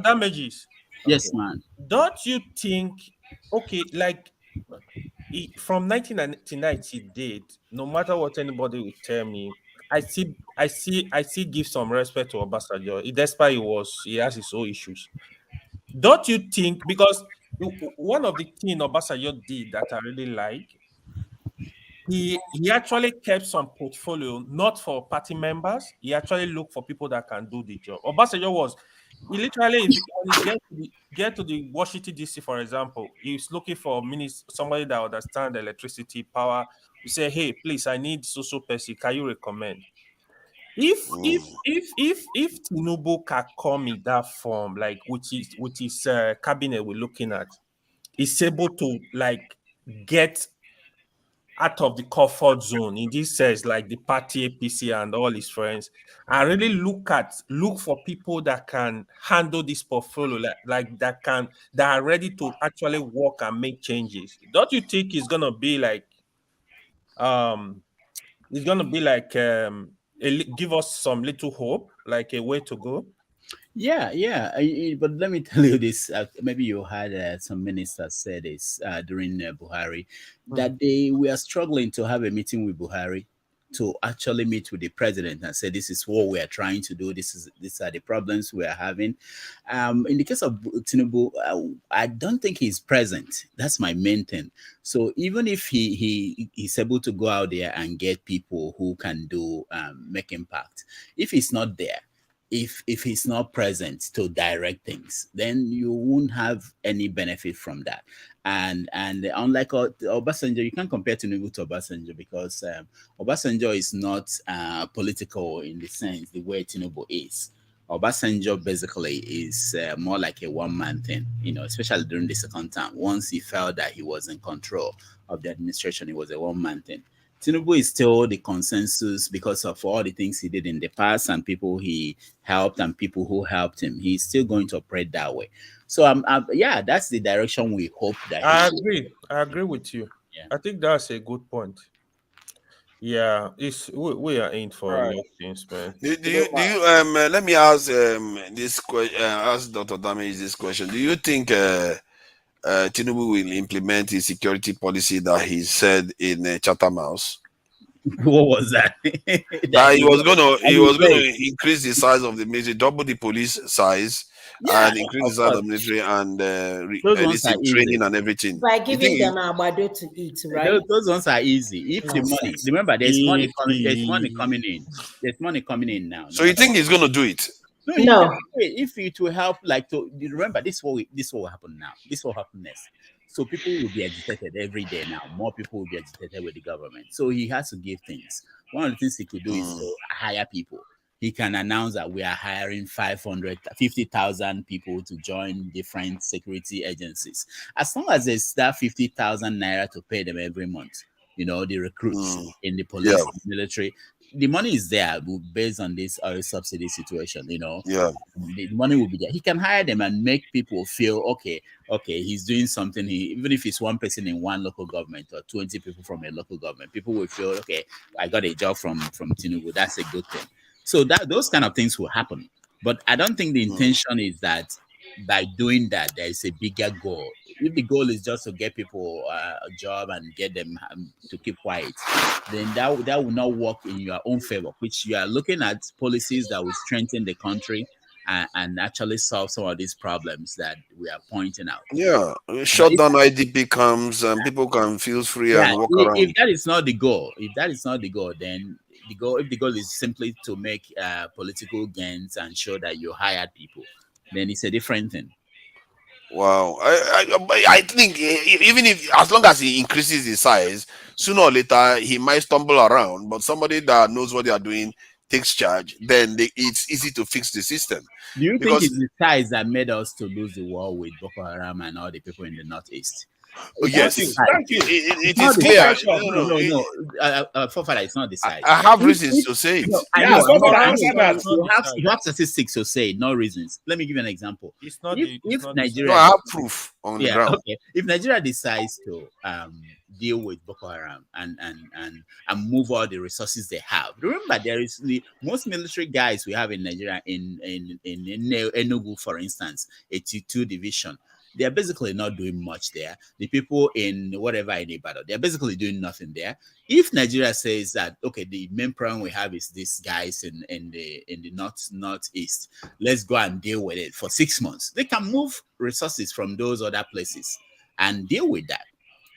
damages. Yes, Okay. man. Don't you think, okay, like from 1999 to date, no matter what anybody will tell me, I see give some respect to Obasanjo. Despite he has his own issues. Don't you think? Because one of the things Obasanjo did that I really like, he actually kept some portfolio not for party members. He actually looked for people that can do the job. Obasanjo was he literally when he get to the Washington DC, for example, he's looking for somebody that understand electricity power. We say, hey, please, I need so person. Can you recommend? If if Mm. if Tinubu can come in that form, like with his cabinet we're looking at, is able to like get out of the comfort zone in this sense, like the party APC and all his friends, and really look for people that can handle this portfolio, like that are ready to actually work and make changes. Don't you think um it's gonna be like give us some little hope, like a way to go? Yeah, yeah. But let me tell you this. Maybe you had some ministers say this during Buhari, Mm. that they were struggling to have a meeting with Buhari to actually meet with the president and say this is what we are trying to do. These are the problems we are having. In the case of Tinubu, I don't think he's present. That's my main thing. So even if he's able to go out there and get people who can do make impact, if he's not there, if he's not present to direct things, then you won't have any benefit from that. And unlike Obasanjo, you can't compare Tinubu to Obasanjo because Obasanjo is not political in the sense the way Tinubu is. Obasanjo basically is more like a one-man thing, especially during the second term. Once he felt that he was in control of the administration, it was a one-man thing. Tinubu is still the consensus because of all the things he did in the past and people he helped and people who helped him. He's still going to operate that way. So, yeah, that's the direction we hope that he I will. agree. I agree with you. Yeah. I think that's a good point. Yeah, we are in All for a right. lot of things, man. Do you let me ask this question, ask Dr. Damage this question. Do you think Tinubu will implement his security policy that he said in Chatham House? What was that? That That he was he and he was gonna said, increase the size of the military, double the police size, yeah, and increase of the size course. of the military and Those ones this are in easy. training and everything. By You giving think? them abado to eat, right? Those ones are easy. If the money, Nonsense. remember, there's money coming. There's money coming Easy. in. There's money coming in now. No So you matter think what. he's gonna do it? No, you can No. wait if it will help. Like to remember, this what will happen now. This will happen next. So people will be agitated every day now. More people will be agitated with the government. So he has to give things. One of the things he could do is Mm. to hire people. He can announce that we are hiring 550,000 people to join different security agencies. As long as there's that 50,000 naira to pay them every month, the recruits Mm. in the Yeah, police, military, the money is there based on this oil subsidy situation. yeah. The money will be there. He can hire them and make people feel okay. Okay, he's doing something. Even if it's one person in one local government or 20 people from a local government, people will feel okay. I got a job from Tinubu. That's a good thing. So that those kind of things will happen. But I don't think the Mm. intention is that by doing that there is a bigger goal. If the goal is just to get people a job and get them to keep quiet, then that will not work in your own favor, which you are looking at policies that will strengthen the country and actually solve some of these problems that we are pointing out. Yeah, But shut down IDP camps and people can feel free yeah, and walk if around. that is not the goal, then if the goal is simply to make political gains and show that you hired people, then it's a different thing. Wow, I think even if as long as he increases his size, sooner or later he might stumble around. But somebody that knows what they are doing takes charge, then it's easy to fix the system. Do you think Because it's the ties that made us to lose the war with Boko Haram and all the people in the northeast? Oh, It's not Thank the you. yes, size. Thank you. It's it not is the Most clear. size. mentioned. No, No, no. no, no. Forefather, it's not the size. I have reasons If to say it. no, Yeah, I so know, far I answer know. that. You have Decide. you have statistics to say, no reasons. Let me give you an example. It's If not No, Nigeria I decided. have decides, proof on the yeah, ground. okay. If Nigeria decides to deal with Boko Haram and move all the resources they have, remember there is the most military guys we have in Nigeria in Enugu, for instance, 82 division. They are basically not doing much there. The people in whatever in Ibadan, they're basically doing nothing there. If Nigeria says that okay, the main problem we have is these guys in the northeast, let's go and deal with it for 6 months. They can move resources from those other places and deal with that.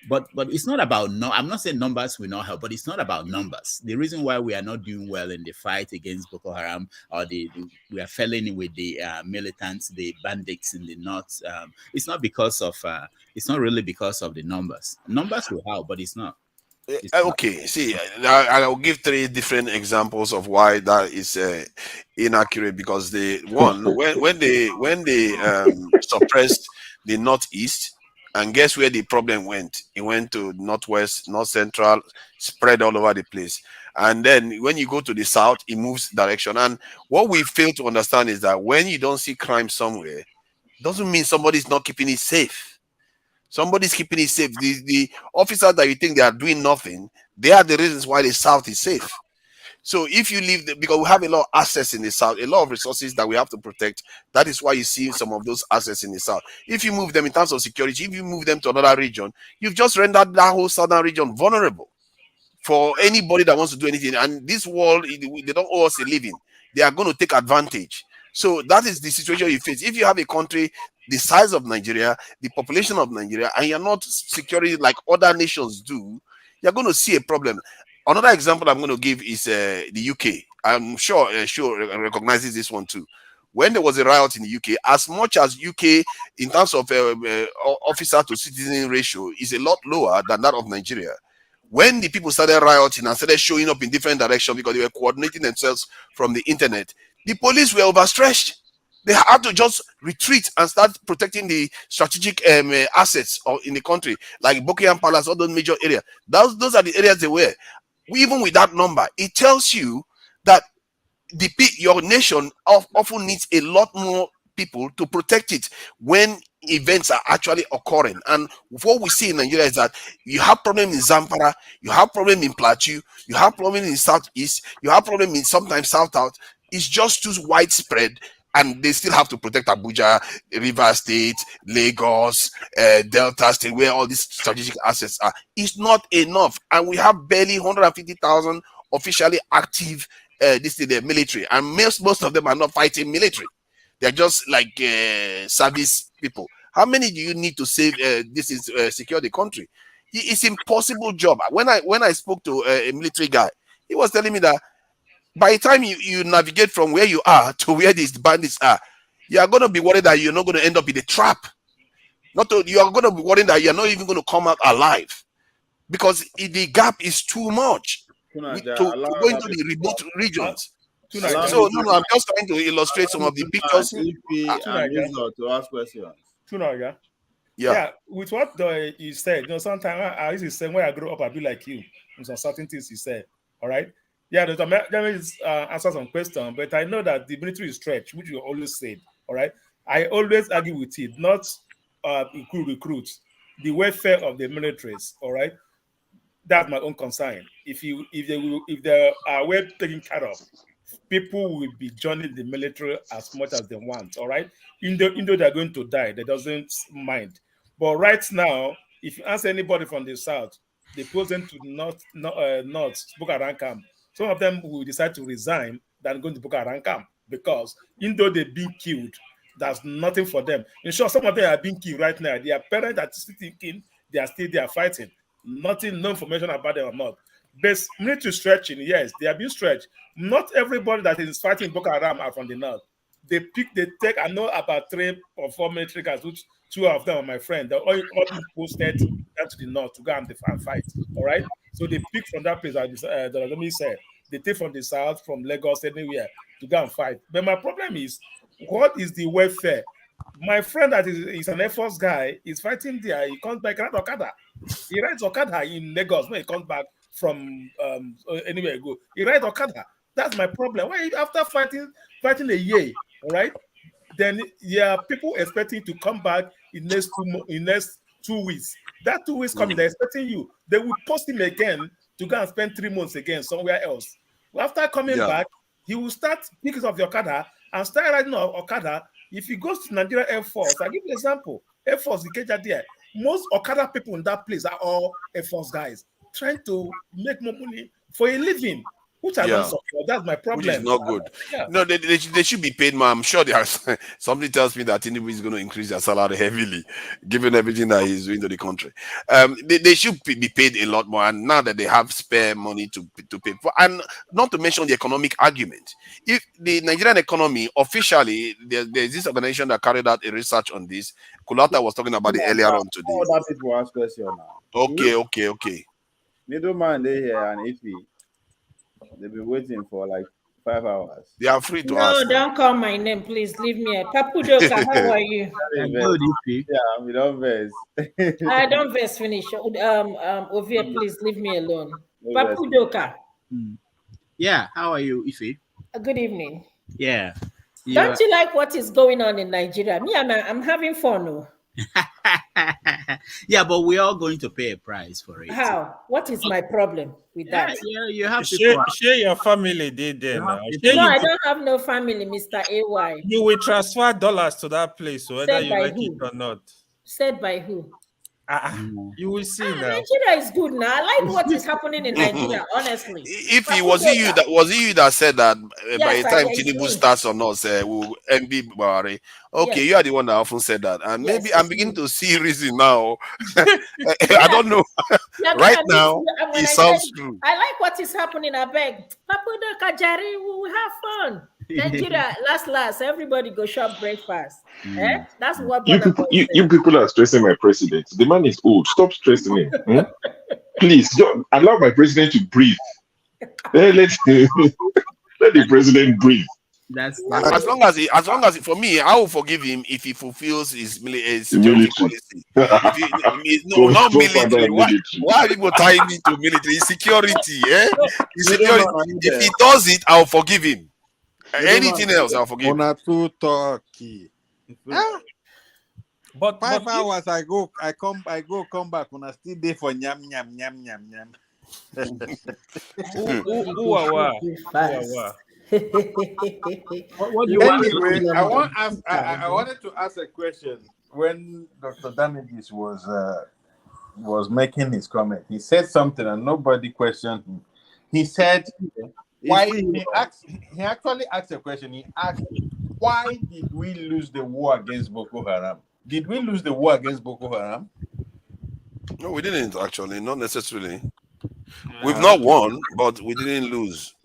But it's not about no. I'm not saying numbers will not help, but it's not about numbers. The reason why we are not doing well in the fight against Boko Haram or we are failing with the militants, the bandits in the north, it's not because of. It's not really because of the numbers. Numbers will help, but it's not. It's not. Okay, see, I'll give three different examples of why that is inaccurate. Because the one, when they suppressed the northeast, and guess where the problem went? It went to northwest, north central, spread all over the place. And then when you go to the south, it moves direction. And what we fail to understand is that when you don't see crime somewhere, doesn't mean somebody's not keeping it safe. Somebody's keeping it safe. The officers that you think they are doing nothing, they are the reasons why the South is safe. So if you leave, because we have a lot of assets in the South, a lot of resources that we have to protect. That is why you see some of those assets in the South. If you move them in terms of security, if you move them to another region, you've just rendered that whole southern region vulnerable for anybody that wants to do anything. And this world, they don't owe us a living. They are going to take advantage. So that is the situation you face. If you have a country the size of Nigeria, the population of Nigeria, and you're not securing like other nations do, you're going to see a problem. Another example I'm going to give is the UK. I'm sure recognizes this one too. When there was a riot in the UK, as much as UK in terms of officer to citizen ratio is a lot lower than that of Nigeria, when the people started rioting and started showing up in different directions because they were coordinating themselves from the internet, the police were overstretched. They had to just retreat and start protecting the strategic assets in the country, like Buckingham Palace, all those major areas. Those are the areas they were. Even with that number, it tells you that your nation often needs a lot more people to protect it when events are actually occurring. And what we see in Nigeria is that you have problem in Zamfara, you have problem in Plateau, you have problem in Southeast, you have problem in sometimes South Out. It's just too widespread. And they still have to protect Abuja, River State, Lagos, Delta State, where all these strategic assets are. It's not enough. And we have barely 150,000 officially active this is the military, and most of them are not fighting military. They're just like service people. How many do you need to save? This is secure the country. It's impossible job. When I spoke to a military guy, he was telling me that by the time you navigate from where you are to where these bandits are, you are going to be worried that you're not going to end up in a trap. You are going to be worried that you're not even going to come out alive because the gap is too much to go into the remote regions. Tunaja. So no, I'm just trying to illustrate some of the pictures. Tunaja. To ask questions. Tunaja. Yeah. Yeah, with what you said, sometimes I used to say when I grow up, I'll be like you in some certain things you said. All right. Yeah, let me answer some questions, but I know that the military is stretched, which you always said. All right. I always argue with it, not include recruits, the welfare of the militaries. All right. That's my own concern. If they are well taken care of, people will be joining the military as much as they want. All right, even though they're going to die, they doesn't mind. But right now, if you ask anybody from the south, they pose them to north Boko Haram camp. Some of them will decide to resign than going to Boko Haram camp because even though they've been killed, there's nothing for them. In short, some of them are being killed right now. Their parents are still thinking they are still there fighting. Nothing, no information about them or not. But military stretching, yes, they are being stretched. Not everybody that is fighting Boko Haram are from the north. They take, I know about 3 or 4 military guys, which 2 of them are my friend. They're all being posted down to the north to go and fight. All right. So they pick from that place, as the said. They take from the south, from Lagos, anywhere to go and fight. But my problem is, what is the welfare My friend that is an Air Force guy is fighting there. He comes back at Okada. He rides Okada in Lagos when he comes back from anywhere he go. He rides Okada. That's my problem. Why after fighting a year, all right? Then people expecting to come back in next 2 weeks. That 2 weeks coming, they're expecting you. They will post him again to go and spend 3 months again somewhere else. Well, after coming back, he will start picking up the Okada and start riding on Okada. If he goes to Nigeria Air Force, I'll give you an example. Air Force, the Keja there. Most Okada people in that place are all Air Force guys trying to make more money for a living, which I don't support. That's my problem. Which is not good. No, they should be paid, man. I'm sure they are. Somebody tells me that Tinubu is going to increase their salary heavily, given everything that he's doing to the country. They should be paid a lot more, and now that they have spare money to pay for, and not to mention the economic argument. If the Nigerian economy officially, there's this organization that carried out a research on this. Kulata was talking about it earlier on today. All that people ask question now. Okay. Middleman they here and Ify. They've been waiting for like 5 hours. They are free to No, ask. don't call my name, please. Leave me. Papudoka, how are you? Yeah, we don't verse. I don't verse finish. Ovie, please leave me alone. Papudoka. Yeah, how are you, Ife? Good evening. Yeah. Don't you like what is going on in Nigeria? Me, I'm having fun. No? Yeah, but we're all going to pay a price for it. How? What is my problem with that? Yeah, you have to share your family did there now. No, I don't have no family, Mr. AY. You will transfer dollars to that place, whether you like it or not. Said by who? You will see now. Nigeria is good now. I like what is happening in Nigeria, honestly. If it was you that said that by the time Tinubu starts on us, we'll envy Buhari. Okay, you are the one that often said that, and maybe I'm beginning to see reason now. I don't know. Right now, it sounds true. I like what is happening. I beg, Papudo Kajari, we will have fun. Nigeria, last, everybody go shop breakfast. That's what you people are stressing my president. The man is old. Stop stressing him. Please, don't allow my president to breathe. Let the president breathe. That's as long as for me, I will forgive him if he fulfills his security policy. Not military. Why are people tying me to military? It's security, security. If he does it, I'll forgive him. Anything else, I'll forgive. On a two talkie. But 5 hours I go come back when I still there for nyam. Anyway, I wanted to ask a question. When Dr. Damages was making his comment, he said something and nobody questioned him. He said, why he actually asked a question. He asked, why did we lose the war against Boko Haram? Did we lose the war against Boko Haram? No, we didn't actually, not necessarily. We've not won, but we didn't lose.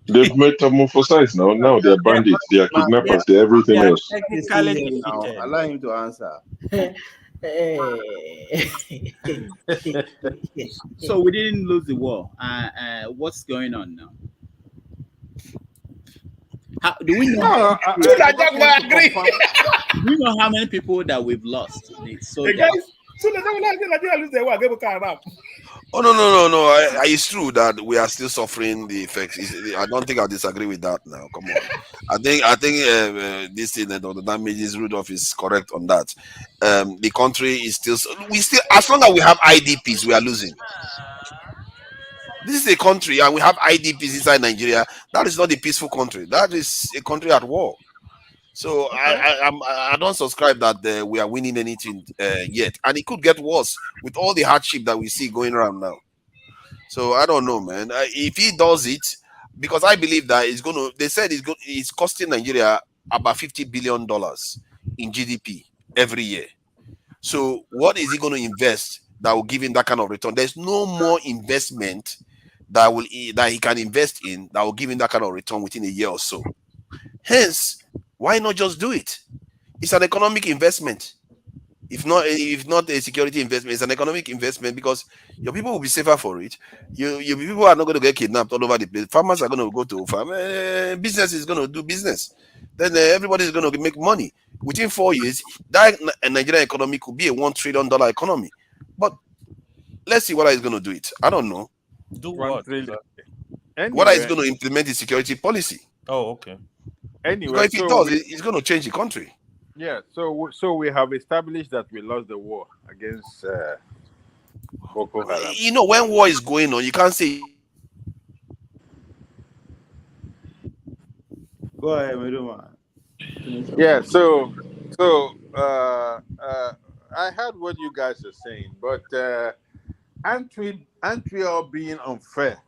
They've metamorphosized now. Now they're bandits, they are kidnappers, they're everything else. Allow him to answer. So we didn't lose the war. What's going on now? Do we know? Do we know how many people that we've lost? Oh no! It's true that we are still suffering the effects. I don't think I disagree with that. Now, come on. I think this thing that the damages Rudolph is correct on that. The country is still as long as we have IDPs, we are losing. This is a country, and we have IDPs inside Nigeria. That is not a peaceful country. That is a country at war. So I don't subscribe that we are winning anything yet, and it could get worse with all the hardship that we see going around now. So I don't know, man. If he does it, because I believe that it's going to. They said it's costing Nigeria about $50 billion in GDP every year. So what is he going to invest that will give him that kind of return? There's no more investment that he can invest in that will give him that kind of return within a year or so. Hence, why not just do it? It's an economic investment. If not a security investment, it's an economic investment because your people will be safer for it. Your people are not going to get kidnapped all over the place. Farmers are going to go to farm. Business is going to do business. Then everybody is going to make money. within 4 years, that Nigerian economy could be a $1 trillion economy. But let's see whether he's going to do it. I don't know. Do 1 what? trillion. Whether he's Anyway, going to implement his security policy. Oh, okay. anyway, Because if he does, he's going to change the country. yeah. So we have established that we lost the war against Boko Haram. You know, when war is going on, you can't say. Go ahead, Meduma. Yeah. So I heard what you guys are saying, but aren't we all being unfair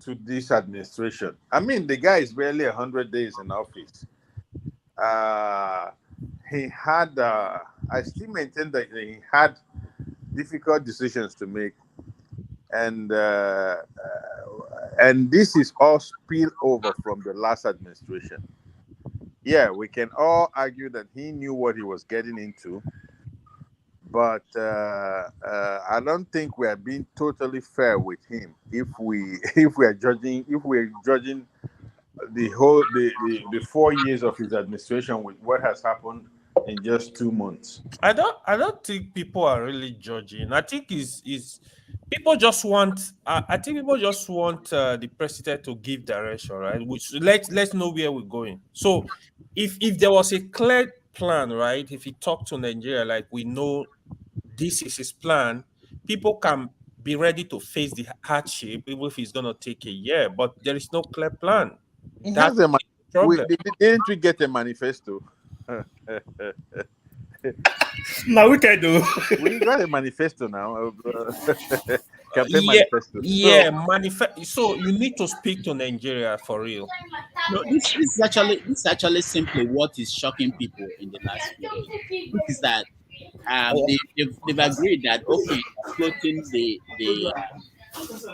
to this administration? I mean, the guy is barely 100 days in office. He had, I still maintain that he had difficult decisions to make, and this is all spill over from the last administration. Yeah, we can all argue that he knew what he was getting into, but I don't think we are being totally fair with him if we're judging the 4 years of his administration with what has happened in just 2 months. I don't think people are really judging. I think is people just want. I think people just want the president to give direction, right? Which let's know where we're going. So, if there was a clear plan, right? If he talked to Nigeria like we know this is his plan, people can be ready to face the hardship, even if it's gonna take a year. But there is no clear plan. He That's has a the problem. didn't we get a manifesto? Now we can do. We got a manifesto now. Campaign Yeah, manifesto. yeah, manifest. So you need to speak to Nigeria for real. No, this is actually simply what is shocking people in the last few days, which is that they've agreed that okay, floating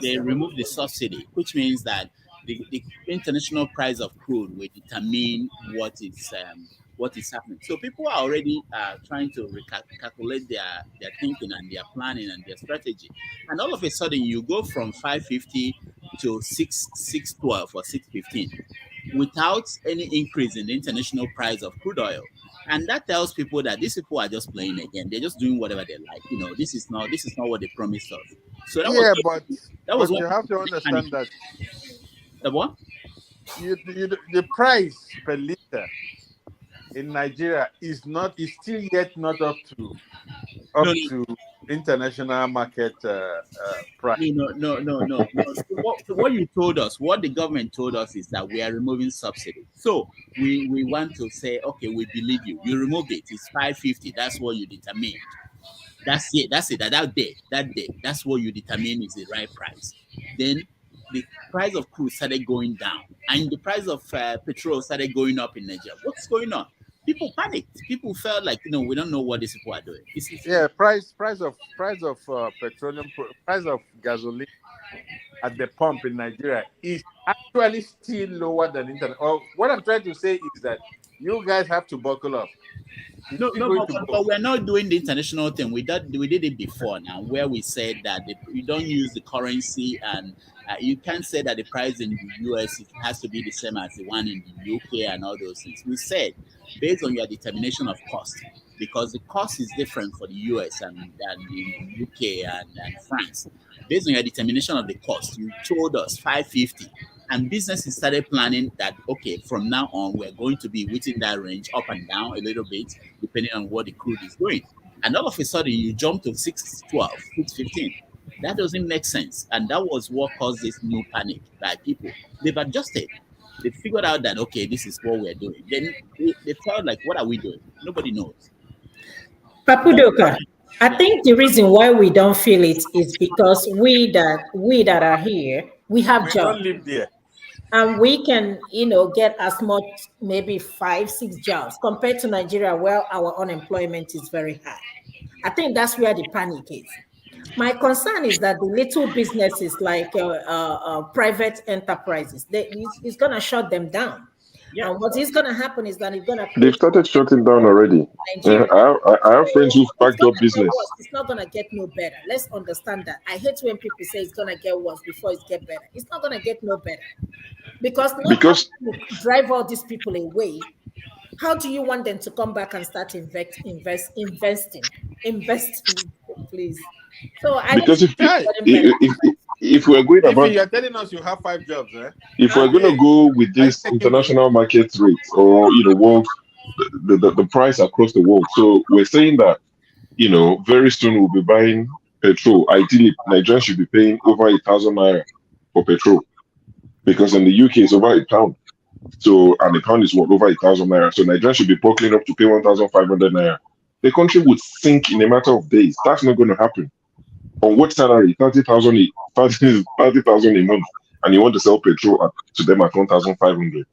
they remove the subsidy, which means that the international price of crude will determine what is happening. So people are already trying to calculate their thinking and their planning and their strategy. And all of a sudden, you go from 550 to 612 or 615 without any increase in the international price of crude oil. And that tells people that these people are just playing again. They're just doing whatever they like. You know, this is not what they promised us. So that was you have to understand that the what? The price per liter in Nigeria is still yet not up to international market price. No. So what you told us, what the government told us is that we are removing subsidy. So we want to say, okay, we believe you. You removed it. It's 550. That's what you determined. That's it. That day. That's what you determine is the right price. Then the price of crude started going down, and the price of petrol started going up in Nigeria. What's going on? People panicked. People felt like, we don't know what these people are doing. Price of petroleum, price of gasoline at the pump in Nigeria is actually still lower than internet. Or what I'm trying to say is that you guys have to buckle up. But we're not doing the international thing. We did it before now, where we said that you don't use the currency, and you can't say that the price in the US has to be the same as the one in the UK and all those things. We said based on your determination of cost, because the cost is different for the US and the UK and France. Based on your determination of the cost, you told us 550. And businesses started planning that, okay, from now on, we're going to be within that range, up and down a little bit, depending on what the crude is doing. And all of a sudden, you jump to 612, 615. That doesn't make sense. And that was what caused this new panic by people. They've adjusted. They figured out that, okay, this is what we're doing. Then they felt like, what are we doing? Nobody knows. Papudoka, I think the reason why we don't feel it is because we that are here, we have jobs. Don't live there. And we can, get as much, maybe 5-6 jobs compared to Nigeria, where our unemployment is very high. I think that's where the panic is. My concern is that the little businesses like private enterprises, it's going to shut them down. Yeah. And what is going to happen is that it's going to... They've started shutting down already. I have friends who've packed up business. It's not going to get no better. Let's understand that. I hate when people say it's going to get worse before it gets better. It's not going to get no better. Because drive all these people away, How do you want them to come back and start investing, please? So I Because think Hey, if we're going if about you're telling us you have 5 jobs, eh? if we're going to Hey, go with are you this taking it? international market rates or world the price across the world, so we're saying that very soon we'll be buying petrol. Ideally, Nigerians should be paying over 1,000 naira for petrol because in the UK it's over £1. So and the pound is what over 1,000 naira. So Nigerians should be buckling up to pay 1,500 naira. The country would sink in a matter of days. That's not going to happen. On what salary? 30,000 30,000 a month, and you want to sell petrol to them at 1,500.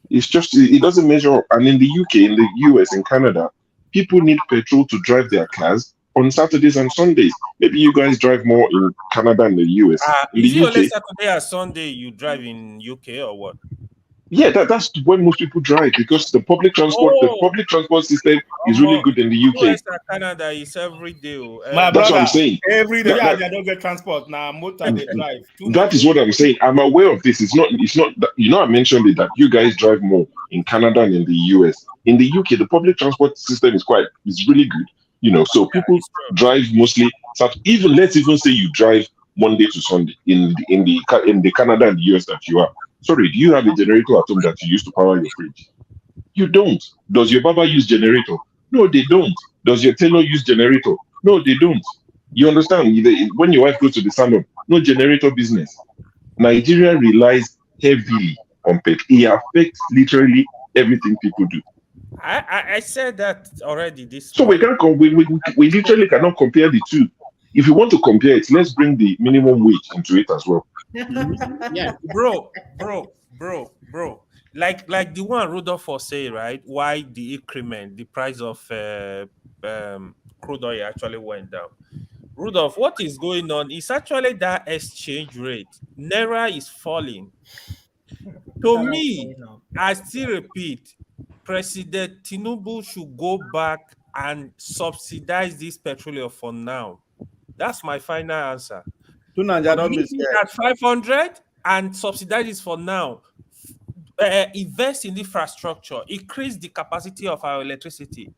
It's just it doesn't measure up. And in the UK, in the US, in Canada, people need petrol to drive their cars on Saturdays and Sundays. Maybe you guys drive more in Canada and the US. In Is the it only UK, Saturday or Sunday you drive in UK or what? yeah, that's when most people drive because the public transport system is really good in the UK. US and Canada is every day. My That's what I'm brother, saying. every day, That, they don't get transport. Now, motor they drive. that is what I'm saying. I'm aware of this. It's not I mentioned it that you guys drive more in Canada and in the US. In the UK, the public transport system is really good. So people drive mostly. Even let's even say you drive Monday to Sunday in the Canada and the US that you are. Sorry, do you have a generator at home that you use to power your fridge? You don't. Does your barber use generator? No, they don't. Does your tailor use generator? No, they don't. You understand? When your wife goes to the salon, no generator business. Nigeria relies heavily on petrol. It affects literally everything people do. I said that already. So we literally cannot compare the two. If you want to compare it, let's bring the minimum wage into it as well. Yeah, bro. Like the one Rudolph was saying, right? Why the increment, the price of crude oil actually went down. Rudolph, what is going on is actually that exchange rate. Naira is falling. To me, I still repeat, President Tinubu should go back and subsidize this petroleum for now. That's my final answer. Leave it at 500 and subsidize this for now. Invest in infrastructure, increase the capacity of our electricity.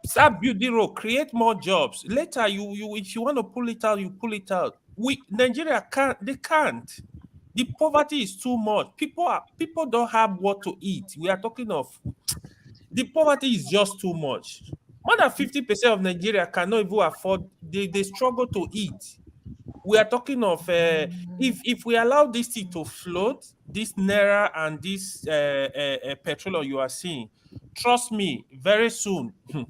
Start building road, create more jobs. Later, you if you want to pull it out, you pull it out. Nigeria can't. They can't. The poverty is too much. People don't have what to eat. We are talking of the poverty is just too much. More than 50% of Nigeria cannot even afford. They struggle to eat. We are talking of if we allow this thing to float, this naira and this petrol you are seeing, trust me, very soon. We'll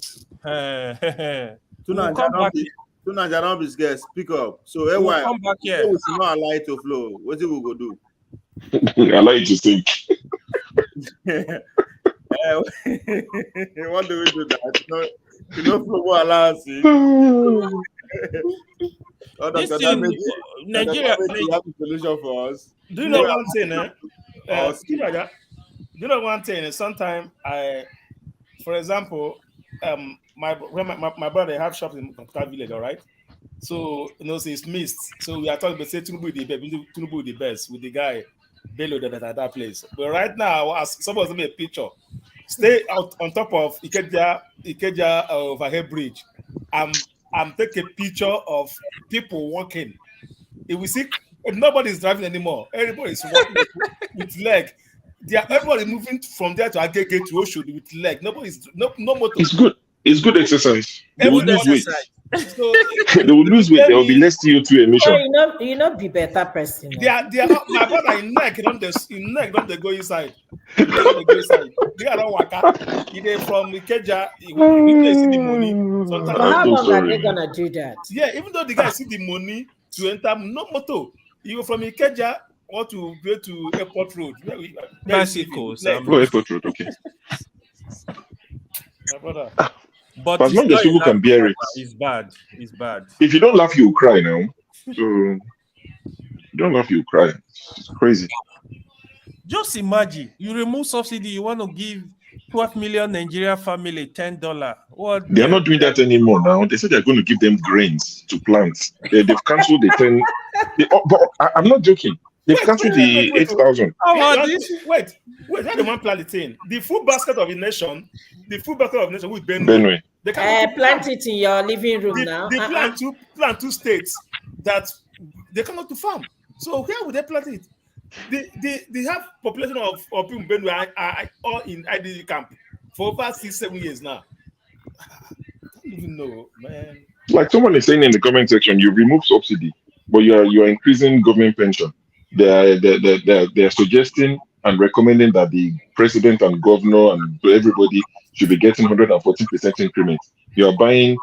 come back here. Speak up. So We'll come back here. we should not allow it to flow. What do we go do? I like to think. What do we do that? Flow allowance. This thing, Nigeria, you have a solution for us. Do you know one thing? Do you know one thing? Sometimes for example, my brother have shops in Computer Village, all right. So so it's missed. So we are talking about say Tinubu the best with the guy Bello that place. But right now, as someone sent me a picture, stay out on top of Ikeja overhead bridge. I'm taking a picture of people walking. If we see nobody's driving anymore, everybody's walking with leg. Everybody moving from there to Agege to Oshodi with leg. Nobody's no motor. It's good. It's good exercise. They will lose weight. So, they will lose weight. There will be less CO2 emission. You know, be better person. They are my brother in neck. Don't they go inside? They go inside. They are not waka. They from Ikeja. If they see the money, sometimes. But how long are they gonna do that? Yeah, even though the guy see the money to enter, no motor. You go from Ikeja or to go to Airport Road. Bicycles. Go Airport Road. Okay. My brother. But as long as people can bear it, it's bad. It's bad. If you don't laugh, you'll cry now. So if you don't laugh, you'll cry. It's crazy. Just imagine you remove subsidy, you want to give 12 million Nigeria family $10. What? They are not doing that anymore now. They said they're going to give them grains to plant. They've cancelled the 10. But I'm not joking. They've cancelled the 8,000. Wait. How they want plan the thing? The food basket of the nation with Benue. They cannot plant it in your living room now. They plant two states that they cannot to farm. So where would they plant it? They have population of people in Benue are all in IDD camp for over 6-7 years now. I don't even know, man. Like someone is saying in the comment section, you remove subsidy, but you're increasing government pension. They're suggesting and recommending that the president and governor and everybody should be getting 114% increment. You're buying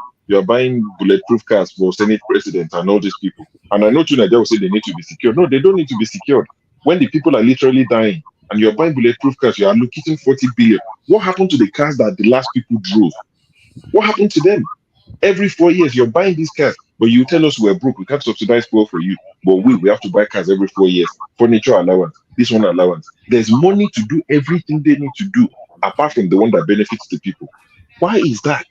bulletproof cars for Senate president and all these people. And I know Nigeria will say they need to be secured. No, they don't need to be secured. When the people are literally dying and you're buying bulletproof cars, you're allocating 40 billion. What happened to the cars that the last people drove? What happened to them? Every 4 years, you're buying these cars, but you tell us we're broke. We can't subsidize fuel for you. But we have to buy cars every 4 years. Furniture allowance, this one allowance. There's money to do everything they need to do, apart from the one that benefits the people. Why is that?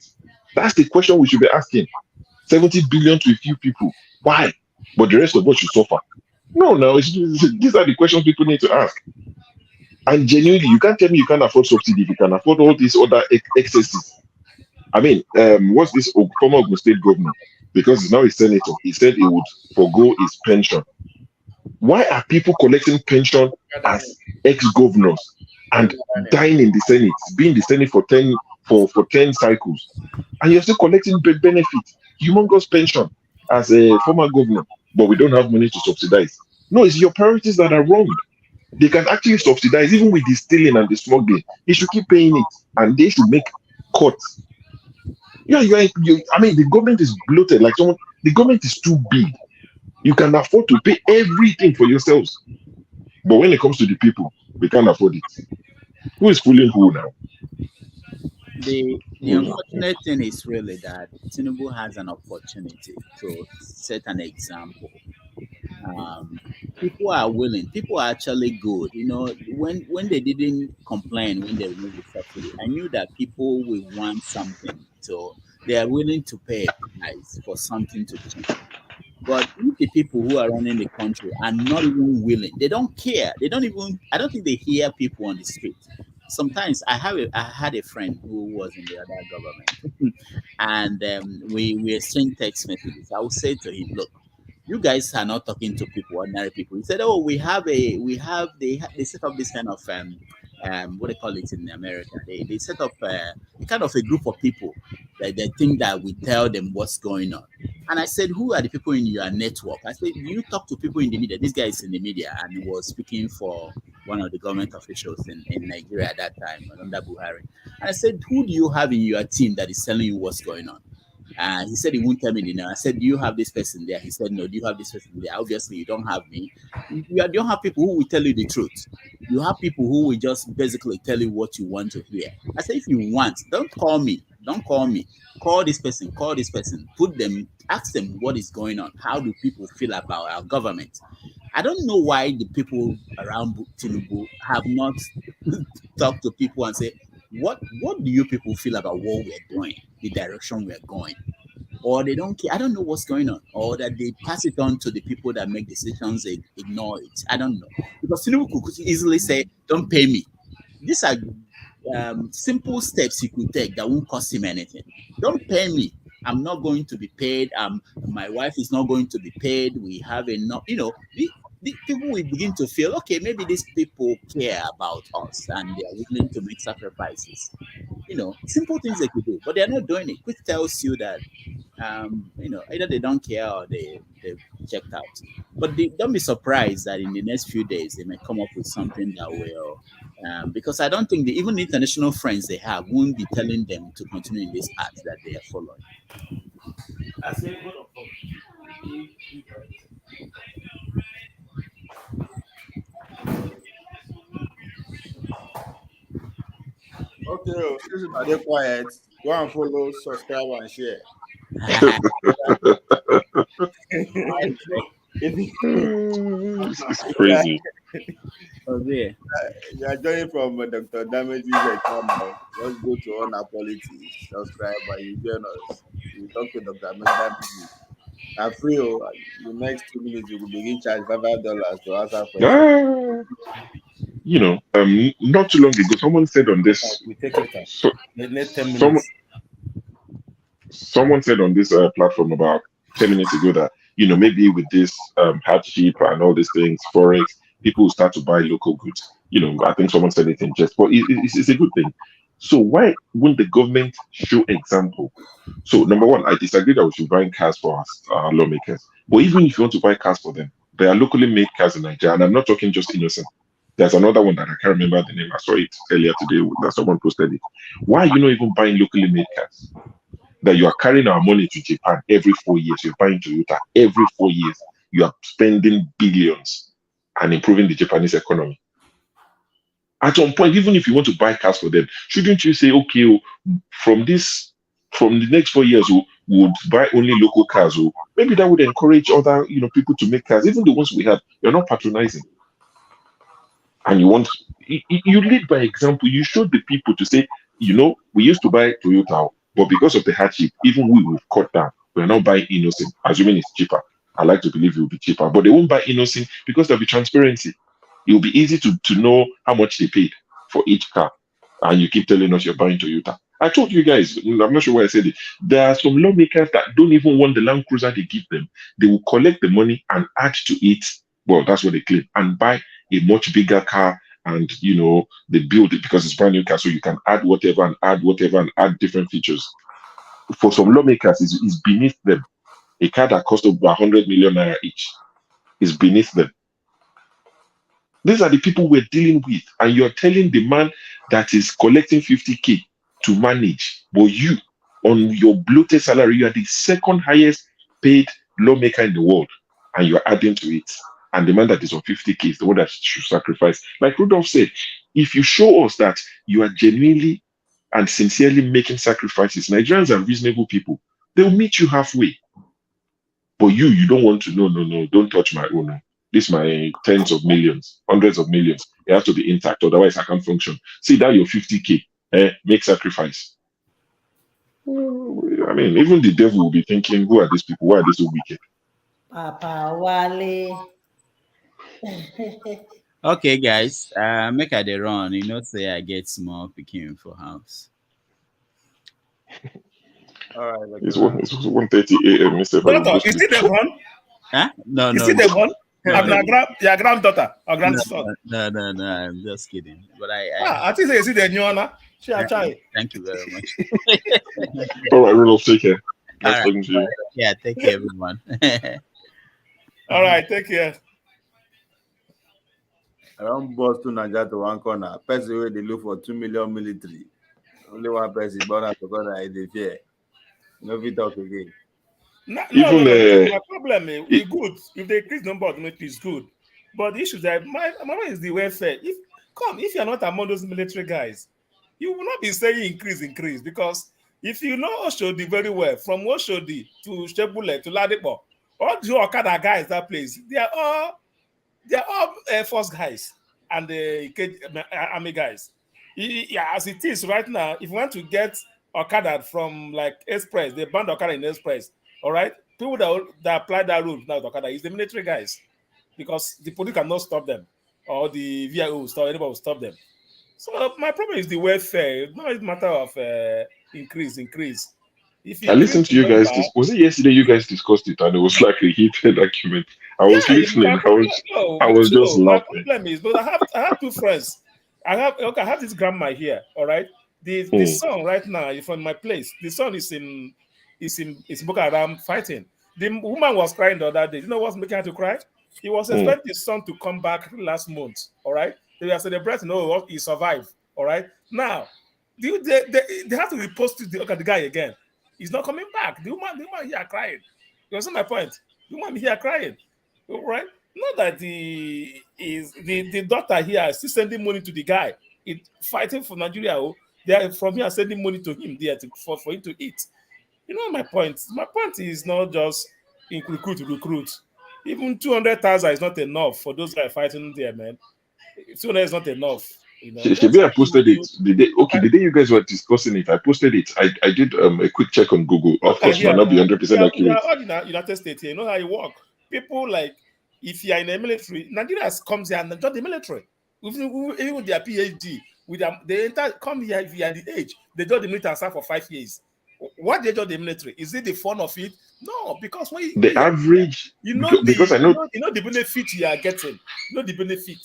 That's the question we should be asking. 70 billion to a few people. Why? But the rest of us should suffer. No, these are the questions people need to ask. And genuinely, you can't tell me you can't afford subsidy if you can afford all these other excesses. I mean, what's this former Ogun State governor? Because he's now a senator, he said he would forgo his pension. Why are people collecting pension as ex-governors and dying in the Senate, being in the Senate for 10 cycles, and you're still collecting benefits, humongous pension as a former governor, but we don't have money to subsidize? No, it's your priorities that are wrong. They can actually subsidize even with the stealing and the smuggling. They should keep paying it, and they should make cuts. I mean, the government is bloated. The government is too big. You can afford to pay everything for yourselves, but when it comes to the people, we can't afford it. Who is fooling who now? The unfortunate thing is really that Tinubu has an opportunity to set an example. People are willing. People are actually good. When they didn't complain when they removed the subsidy, I knew that people will want something, so they are willing to pay a price for something to change. But if the people who are running the country are not even willing, they don't care. I don't think they hear people on the street. Sometimes I had a friend who was in the other government, and we exchanged text messages. I would say to him, look, you guys are not talking to people, ordinary people. He said, oh, they set up this kind of what they call it in America. They set up a kind of a group of people that they think that we tell them what's going on. And I said, who are the people in your network? I said, you talk to people in the media. This guy is in the media, and he was speaking for one of the government officials in Nigeria at that time, under Buhari. And I said, who do you have in your team that is telling you what's going on? And he said he won't tell me the name. I said, do you have this person there? He said, no. Do you have this person there? Obviously, you don't have me. You don't have people who will tell you the truth. You have people who will just basically tell you what you want to hear. I said, if you want, don't call me. Don't call me. Call this person. Call this person. Ask them what is going on. How do people feel about our government? I don't know why the people around Tinubu have not talked to people and say, what do you people feel about what we're doing, the direction we're going? Or they don't care. I don't know what's going on. Or that they pass it on to the people that make decisions, they ignore it. I don't know. Because Tinubu could easily say, don't pay me. These are simple steps he could take that won't cost him anything. Don't pay me. I'm not going to be paid. My wife is not going to be paid. We have enough. The people will begin to feel, okay, maybe these people care about us and they are willing to make sacrifices. Simple things they could do, but they're not doing it, which tells you that, either they don't care or they've checked out. But don't be surprised that in the next few days they may come up with something that will, because I don't think even the international friends they have won't be telling them to continue in this path that they are following. I say, hold on. Okay, since you are quiet, go and follow, subscribe, and share. It's crazy. Ovie. You are joining from Dr. Damage's channel. Let's go to On Our Politics. Subscribe and you join us. We talk to Dr. Damage. I free. The next 2 minutes you will begin charge $5 to answer question. Ah, not too long ago, someone said on this. We take later. So, The next 10 some minutes. someone said on this platform about 10 minutes ago that maybe with this hardship and all these things, forex, people will start to buy local goods. I think someone said it in jest, but it's a good thing. So why wouldn't the government show example? So number one, I disagree that we should buy cars for our lawmakers. But even if you want to buy cars for them, there are locally made cars in Nigeria, and I'm not talking just innocent. There's another one that I can't remember the name. I saw it earlier today that someone posted it. Why are you not even buying locally made cars? That you are carrying our money to Japan every 4 years. You're buying Toyota every 4 years. You are spending billions and improving the Japanese economy. At some point, even if you want to buy cars for them, shouldn't you say, okay, from the next 4 years, we would buy only local cars? Maybe that would encourage other, people to make cars, even the ones we have. You're not patronizing, and you lead by example. You show the people to say, we used to buy Toyota, but because of the hardship, even we've cut down. We're not buying Innocent, assuming it's cheaper. I like to believe it will be cheaper, but they won't buy Innocent because there'll be transparency. It will be easy to know how much they paid for each car. And you keep telling us you're buying Toyota. I told you guys, I'm not sure why I said it. There are some lawmakers that don't even want the Land Cruiser they give them. They will collect the money and add to it. Well, that's what they claim, and buy a much bigger car. And they build it because it's brand new car, so you can add whatever and add different features. For some lawmakers, it's beneath them. A car that costs over 100 million naira each is beneath them. These are the people we're dealing with, and you're telling the man that is collecting 50K to manage, but you, on your bloated salary, you are the second highest paid lawmaker in the world, and you're adding to it. And the man that is on 50K is the one that should sacrifice. Like Rudolph said, if you show us that you are genuinely and sincerely making sacrifices, Nigerians are reasonable people. They'll meet you halfway. But you don't want to. No, don't touch my own. This my tens of millions, hundreds of millions. It has to be intact, otherwise I can't function. See that your 50K, make sacrifice. I mean, even the devil will be thinking, who are these people? Why are they so wicked? Papa Wale. Okay, guys, make I dey run. Say I get small picking for house. All right. It's 1:30 a.m. Mr. Doctor, is it the one? Huh? No. Is it the one? No, Your granddaughter or grandson? No. I'm just kidding. But I think is it the new one? Thank you very much. All right, Rudolph, take care. Nice All talking to you. Yeah, take care, everyone. All right, take care. I don't bust to Nigeria to one corner. Person where they look for 2 million military. Only one person born out because I dey fear. No fit talk again. No. Even, My problem is we good. If they increase number of military, is good. But the issue that my mind is the welfare. If you're not among those military guys, you will not be saying increase because if you know Oshodi very well, from Oshodi to Shebule to Ladipo, all the Okada guys that place, they are all Air Force guys and the Army guys. As it is right now, if you want to get Okada from like Express, they banned Okada in Express. All right, people that apply that rule now, Okada is the military guys because the police cannot stop them or the VIO will stop anybody will stop them. So my problem is the welfare. It's not a matter of increase. If you I listened to you guys. Was it yesterday you guys discussed it and it was like a heated argument? I was listening. I was just laughing. My problem is, but I have two friends. I have this grandma here. All right, the son right now is from my place. The son is in Boko Haram fighting. The woman was crying the other day. You know what's making her to cry? He was expecting his son to come back last month. All right, they were celebrating. Oh, he survived. All right, now they have to repost the guy again. He's not coming back. The woman here crying. You understand my point? The woman here crying. All right, not that the daughter here is still sending money to the guy. Fighting for Nigeria. They are from here sending money to him there for him to eat. You know my point. My point is not just recruit. Even 200,000 is not enough for those guys fighting there, man. 200 is not enough. You know, just Shebi, I like posted it the day. Okay, can, the day you guys were discussing it, I posted it. I did a quick check on Google. Of look at course, it might here not be now. 100% We accurate. are all in the United States here. You know how it works. People like, if you are in the military, Nigerians comes here and join the military. Even with their PhD, with them, they come here if you are the age. They join the military and serve for 5 years. Why they join the military? Is it the fun of it? No, because when The you are here, average, you know because I know, you know the benefit you are getting. You know the benefit.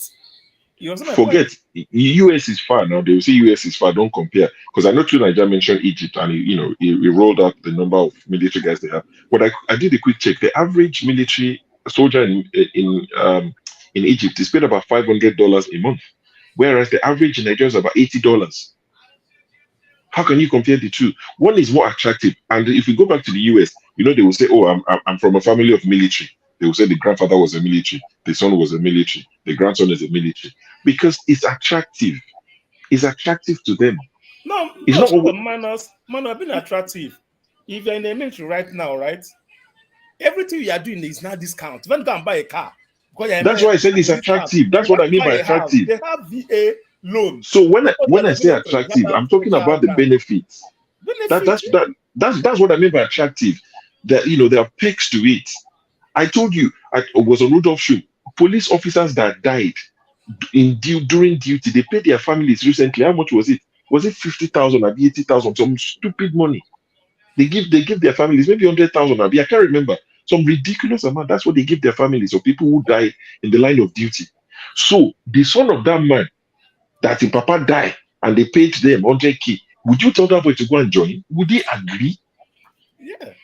You understand my point? forget US is far now. They will say US is far. Don't compare. Because I know too, Nigeria mentioned Egypt, and he rolled out the number of military guys they have. But I did a quick check. The average military soldier in Egypt is paid about $500 a month, whereas the average in Nigeria is about $80. How can you compare the two? One is more attractive, and if you go back to the US, they will say, "Oh, I'm from a family of military." They will say the grandfather was a military, the son was a military, the grandson is a military, because it's attractive. It's attractive to them. No, It's no, not short always, of manners being attractive. If you're in the military right now, right? Everything you are doing is now discount. When you go and buy a car, because you're that's not why I said it's discount. attractive. You That's what want I to mean buy by a house, attractive. they have VA loan. So when I, Because you're when I in the say military, you attractive, have I'm talking special about the grant. benefits. Benefit. That's what I mean by attractive. That there are perks to it. I told you I was on Rudolph show. Police officers that died during duty, they paid their families recently. How much was it? Was it 50,000 or 80,000? Some stupid money. They give their families maybe 100,000. I can't remember. Some ridiculous amount. That's what they give their families of people who died in the line of duty. So the son of that man that his papa died and they paid them 100K. Would you tell that boy to go and join? Would he agree? Yeah.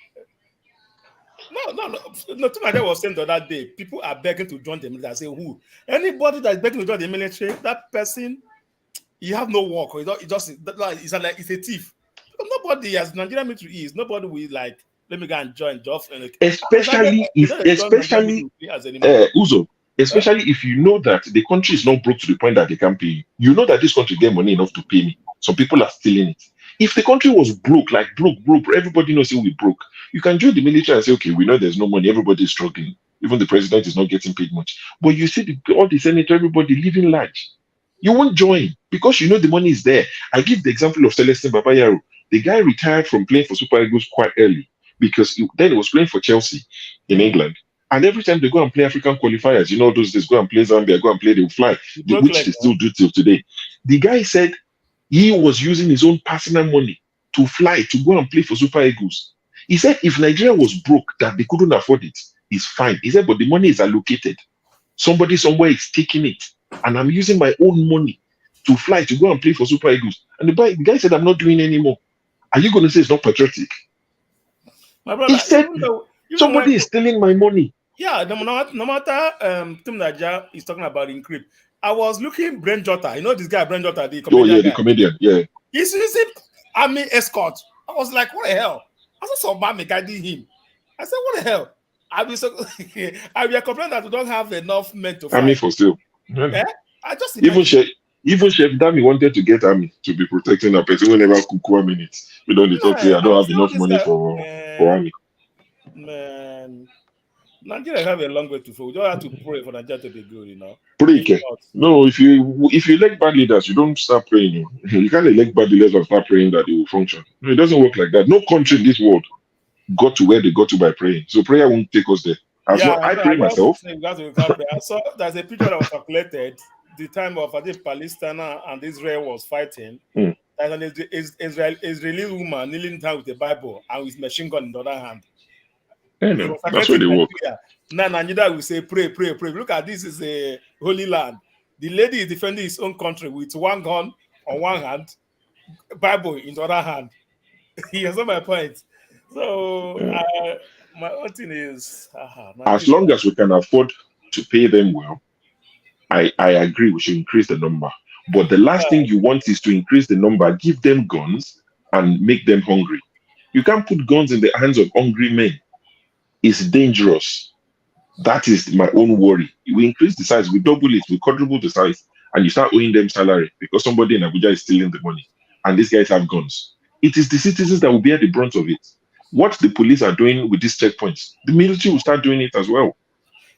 No. Nothing like that was saying the other day. People are begging to join the military. I say, who? Anybody that's begging to join the military, that person, you have no work. Or it's a thief. Nobody, as Nigerian military is, nobody will like, let me go and join just Especially they if, don't join Nigerian especially military as anymore. Uzo, especially if you know that the country is not broke to the point that they can pay you. You know that this country get money enough to pay me. Some people are stealing it. If the country was broke, like broke, everybody knows we broke. You can join the military and say, okay, we know there's no money, everybody is struggling. Even the president is not getting paid much. But you see all the senator, everybody living large. You won't join because you know the money is there. I give the example of Celestine Babayaro. The guy retired from playing for Super Eagles quite early because then he was playing for Chelsea in England. And every time they go and play African qualifiers, those days, go and play Zambia, go and play, they'll fly, which they still do till today. The guy said he was using his own personal money to fly to go and play for Super Eagles. He said if Nigeria was broke, that they couldn't afford it, it's fine. He said, but the money is allocated. Somebody somewhere is taking it. And I'm using my own money to fly to go and play for Super Eagles. And the guy said, I'm not doing anymore. Are you going to say it's not patriotic? My brother, He said, somebody is stealing my money. Yeah, no matter Tim Naja is talking about encrypt. I was looking Brent Jota. You know this guy, Brent Jota, the comedian. The comedian, yeah. He's using army escort. I was like, what the hell? I saw some man guiding him. I said, what the hell? I be complaining that we don't have enough men to fight. Army for sale. Yeah? I just even Chef Dami wanted to get army to be protecting a person whenever Kukua minutes. We don't talk say I don't have enough money for army. Man, Nigeria have a long way to go. We don't have to pray for Nigeria to be good, Pray, no, if you elect bad leaders, you don't start praying. You can't elect bad leaders and start praying that they will function. No, it doesn't work like that. No country in this world got to where they got to by praying. So prayer won't take us there. I pray myself. I saw there's a picture that was circulated the time of Palestine and Israel was fighting. There's an Israeli woman kneeling down with the Bible and with machine gun in the other hand. No, that's where they work. Now Nigeria will say pray. Look at this is a holy land. The lady is defending his own country with one gun on one hand, Bible in the other hand. You understand my point? So my own thing is as long as we can afford to pay them well, I agree we should increase the number. But the last thing you want is to increase the number, give them guns and make them hungry. You can't put guns in the hands of hungry men. It's dangerous. That is my own worry. We increase the size, we double it, we quadruple the size, and you start owing them salary because somebody in Abuja is stealing the money and these guys have guns. It is the citizens that will bear the brunt of it. What the police are doing with these checkpoints, the military will start doing it as well.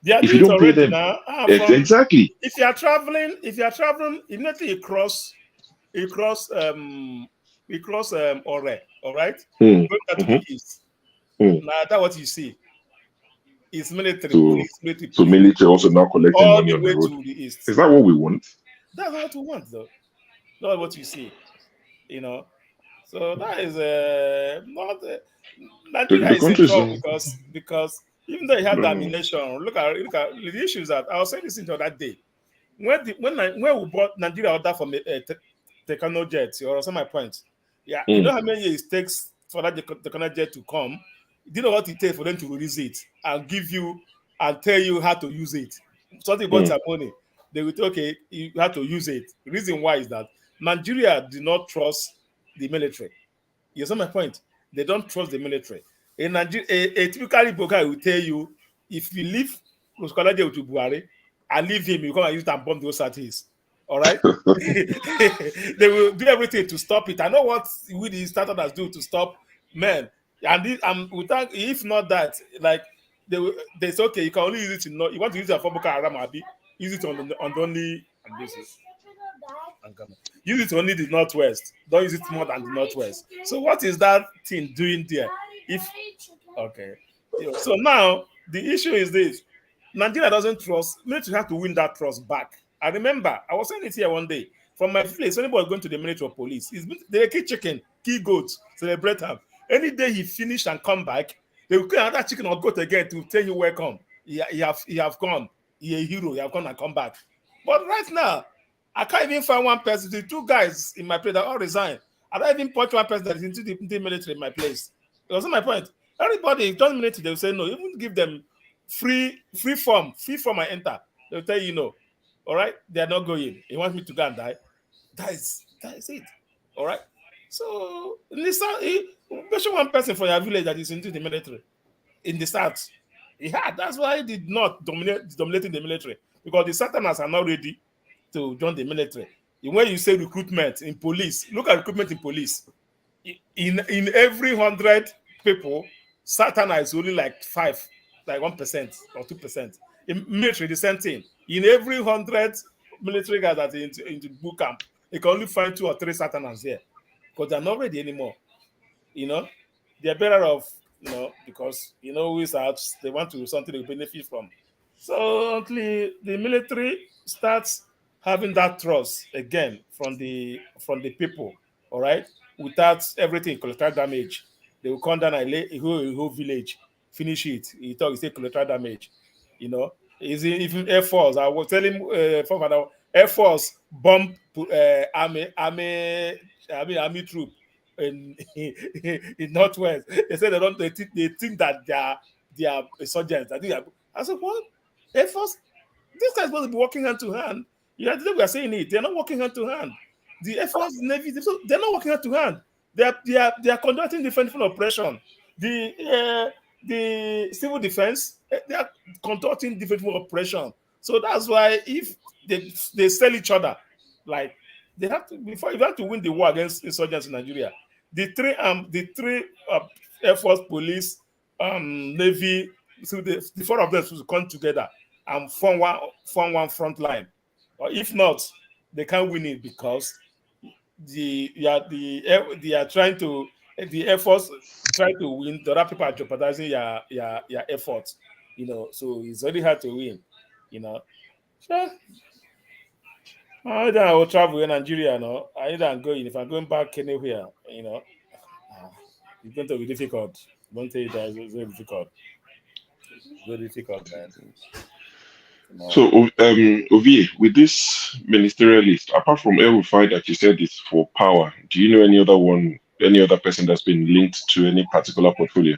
They are If doing you it don't pay already them, now. exactly. If you are traveling, immediately you cross Ore, all right? Mm, Going down to the mhm, east. mm. Now that's what you see. It's military So, police, military so police, military also now collecting all money the on the way road. to the east. Is that what we want? That's not what we want, though. Not what you see, you know. So that is not Nigeria The is in country is trouble on. because even though you have the No. ammunition, look at the issues that I was saying this into that day when we bought Nigeria order from Tekano Jet, or some my point. Yeah, you know Mm, how many years it takes for that Tekano Jet to come. Do you know what it takes for them to release it and give you and tell you how to use it? Something about mm. your money, they will say, okay, you have to use it. The reason why is that Nigeria do not trust the military. You see my point? They don't trust the military. In Nigeria, a typical Igbo guy will tell you if you leave Roskalaje to Buhari and leave him, you come and use it and bomb those cities. All right? They will do everything to stop it. I know what we the starters do to stop men. And this, without, if not that, like they say, okay, you can only use it in you want to use it for Boko Haram, Abi, use it on the only and this is use it only the northwest. Don't use it more than the northwest. So what is that thing doing there? If okay, so now the issue is this: Nigeria doesn't trust. Military have to win that trust back. I remember I was saying it here one day from my place. Anybody going to the military or police, they kill chicken, kill goats, celebrate them. Any day he finish and come back, they will kill another chicken or goat again to tell you welcome. He have gone. He a hero. He have gone and come back. But right now, I can't even find one person. The two guys in my place that all resigned. I don't even point one person that is into the military in my place. That's not my point. Everybody join military, they will say no. Even give them free form I enter. They'll tell you no. All right, they are not going. He wants me to go and die. That is it. All right. So in the south, mention one person from your village that is into the military in the south. Yeah, that's why he did not dominating the military because the Southerners are not ready to join the military. When you say recruitment in police, look at recruitment in police. In every 100 people, Satana is only like 5, like 1% or 2%. In military, the same thing. In every 100 military guys that are into boot camp, you can only find 2 or 3 Satanas there because they're not ready anymore. You know, they're better off, because who's out, they want to do something they benefit from. So until the military starts having that trust again from the people, all right, without everything collateral damage, they will come down and lay a whole village, finish it. He say collateral damage, Is even Air Force? I was telling Air Force bomb army troop in in Northwest. They said they think that they are insurgents. I said, what? Air Force? These guys supposed to be working hand to hand. Today we are saying it. They're not working hand to hand. The Air Force, Navy, they're not working hand to hand. They are conducting different operation. The civil defense, they are conducting different operation. So that's why if they sell each other, like they have to before you have to win the war against insurgents in Nigeria. The three Air Force, police, Navy, so the 4 of them should come together and form one front line. Or if not, they can't win it because they are trying to the Air Force try to win. The other people are jeopardizing your efforts. So it's very hard to win. So either I will travel in Nigeria, no. Either I'm going. If I'm going back anywhere, it's going to be difficult. Don't tell you that it's very difficult. Very difficult, man. So, Ovie, with this ministerial list, apart from El Rufai that you said is for power, do you know any other person that's been linked to any particular portfolio?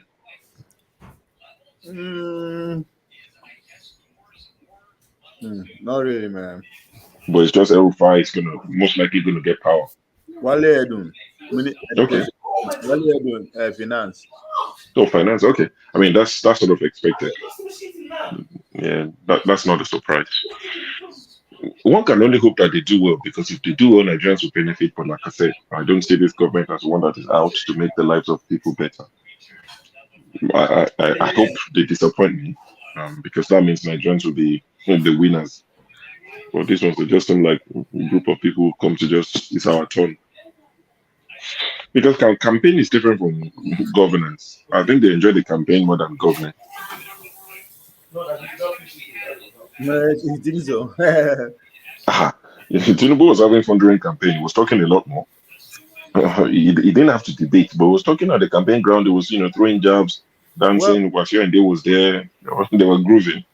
Not really, man. But it's just El Rufai is most likely gonna get power. Wale Edun. Okay. Wale Edun, finance. So finance, okay. I mean that's sort of expected. Yeah, that's not a surprise. One can only hope that they do well because if they do well, Nigerians will benefit. But like I said, I don't see this government as one that is out to make the lives of people better. I hope they disappoint me, because that means Nigerians will be the winners. But this ones, they just seem like a group of people who come to just, it's our turn. Because campaign is different from governance. I think they enjoy the campaign more than governance. No, you think so? Tinubu was having fun during campaign. He was talking a lot more. He didn't have to debate, but he was talking at the campaign ground. He was, throwing jabs, dancing. Washio and they was there. They were grooving.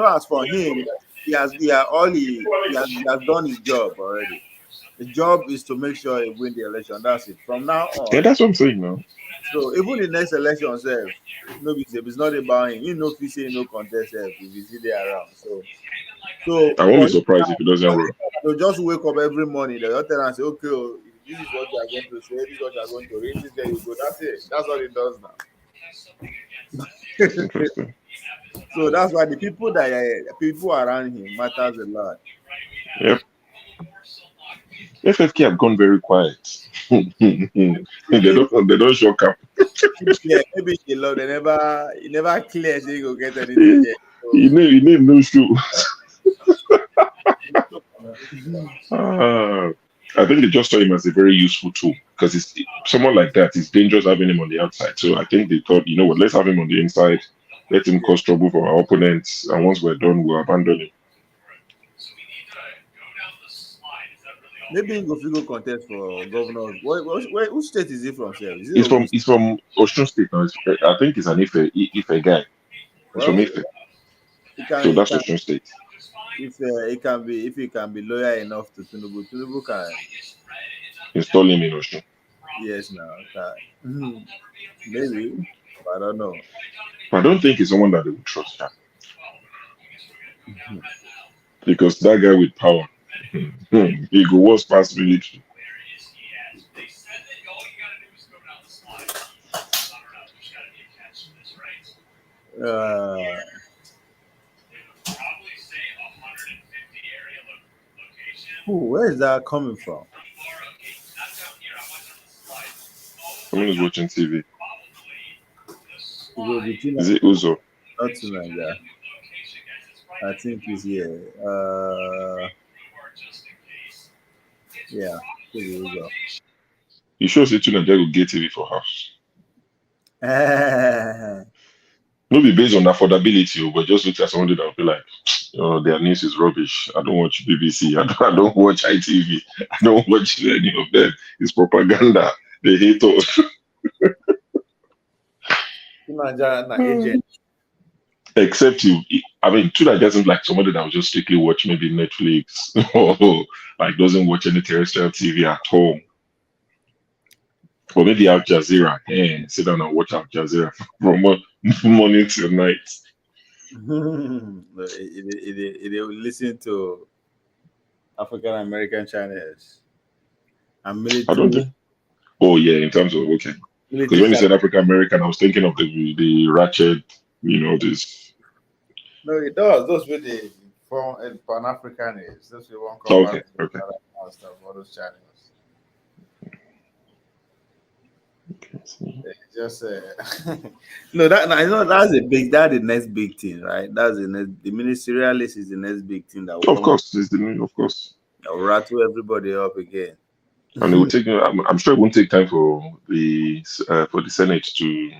As for him, he has done his job already. The job is to make sure he win the election. That's it. From now on. Yeah, that's what I'm saying now. So even the next election self, it's not about him. If he say no contest self, if he see there around. So I won't be surprised if he doesn't run. They'll just wake up every morning. They'll tell and say, okay, this is what you are going to say, this is what you are going to read, this there you go. That's it. That's what it does now. Interesting. So that's why the people around him matters a lot. Yep. FFK have gone very quiet. they don't shock up. Yeah, maybe he never clear so he go get anything yet. So. He name no shoe. I think they just saw him as a very useful tool because it's someone like that. It's dangerous having him on the outside. So I think they thought, what, let's have him on the inside, let him cause trouble for our opponents, and once we're done, we'll abandon him. Maybe go contest for governor. Which state is he from? He's from Osun State now. I think he's an Ife guy. He's from Ife. So that's Osun State. If he can be loyal enough to Tinubu can install him in Osun. Yes, now maybe, I don't know. I don't think he's someone that they would trust. Because that guy with power, he go worse past military. Where is that coming from? Someone is watching TV. Is it Uzo? Not tonight, yeah. I think he's here. Yeah, Uzo. You sure say Nigeria will get TV for house? No be based on affordability, but just look at somebody that will be like, their news is rubbish. I don't watch BBC. I don't watch ITV. I don't watch any of them. It's propaganda. They hate us. Except you, Tuna doesn't like somebody that will just strictly watch maybe Netflix or like doesn't watch any terrestrial TV at home. Or maybe Al Jazeera. Sit down and watch Al Jazeera from morning till night. They will listen to African American channels and military. I don't think. Oh yeah, in terms of okay. Because when you said African American, I was thinking of the ratchet, this. No, it does. Those with the Pan African is. Those we won't come okay. Stuff, all those channels. Okay, just no, that's the next big thing, right? That's the ministerialist is the next big thing that will of course that will rattle everybody up again. And it will take. I'm sure it won't take time for the Senate to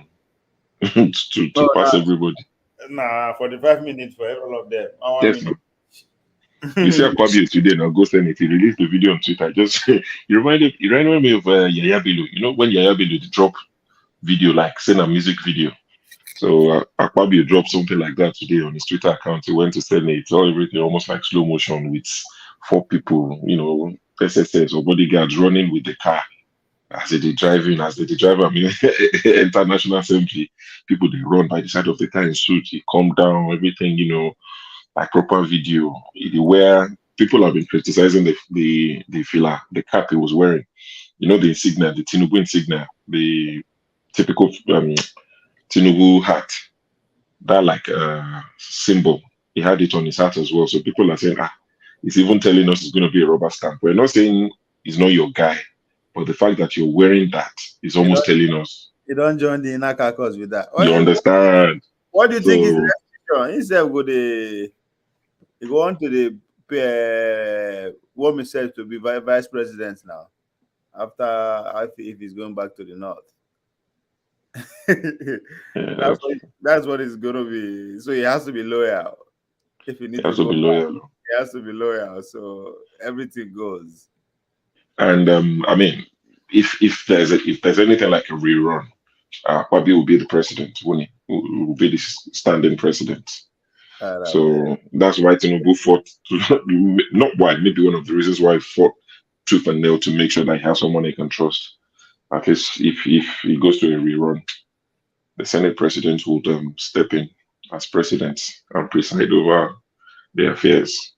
pass everybody. Nah, 45 minutes for all of them. Yes, no. You see Akpabio today now go Senate. He released the video on Twitter. Just it reminded me of Yaya Bello. When Yaya Bello drop video like send a music video. So Akpabio dropped something like that today on his Twitter account. He went to Senate. Everything almost like slow motion with 4 people. SSS or bodyguards running with the car as they drive, International Assembly, people they run by the side of the car in suit, they come down, everything, like proper video. Where people have been criticizing the filler, the cap he was wearing, the insignia, the Tinubu insignia, the typical Tinubu hat, that symbol, he had it on his hat as well. So people are saying, he's even telling us it's going to be a rubber stamp. We're not saying he's not your guy, but the fact that you're wearing that is almost telling us. You don't join the inner caucus with that. You understand? What do you think is Instead of go the he go on to the warm himself to be vice president now. After if he's going back to the north. Yeah, That's what it's gonna be. So he has to be loyal. If he needs he to has to go be back, loyal. he has to be loyal. So everything goes. And I mean, if there's anything like a rerun, Kwabi will be the president, won't he? Will be the standing president. So that's why Tinubu fought not why, maybe one of the reasons why he fought tooth and nail to make sure that he has someone he can trust. At least if he goes to a rerun, the Senate president would step in as president and preside over the affairs.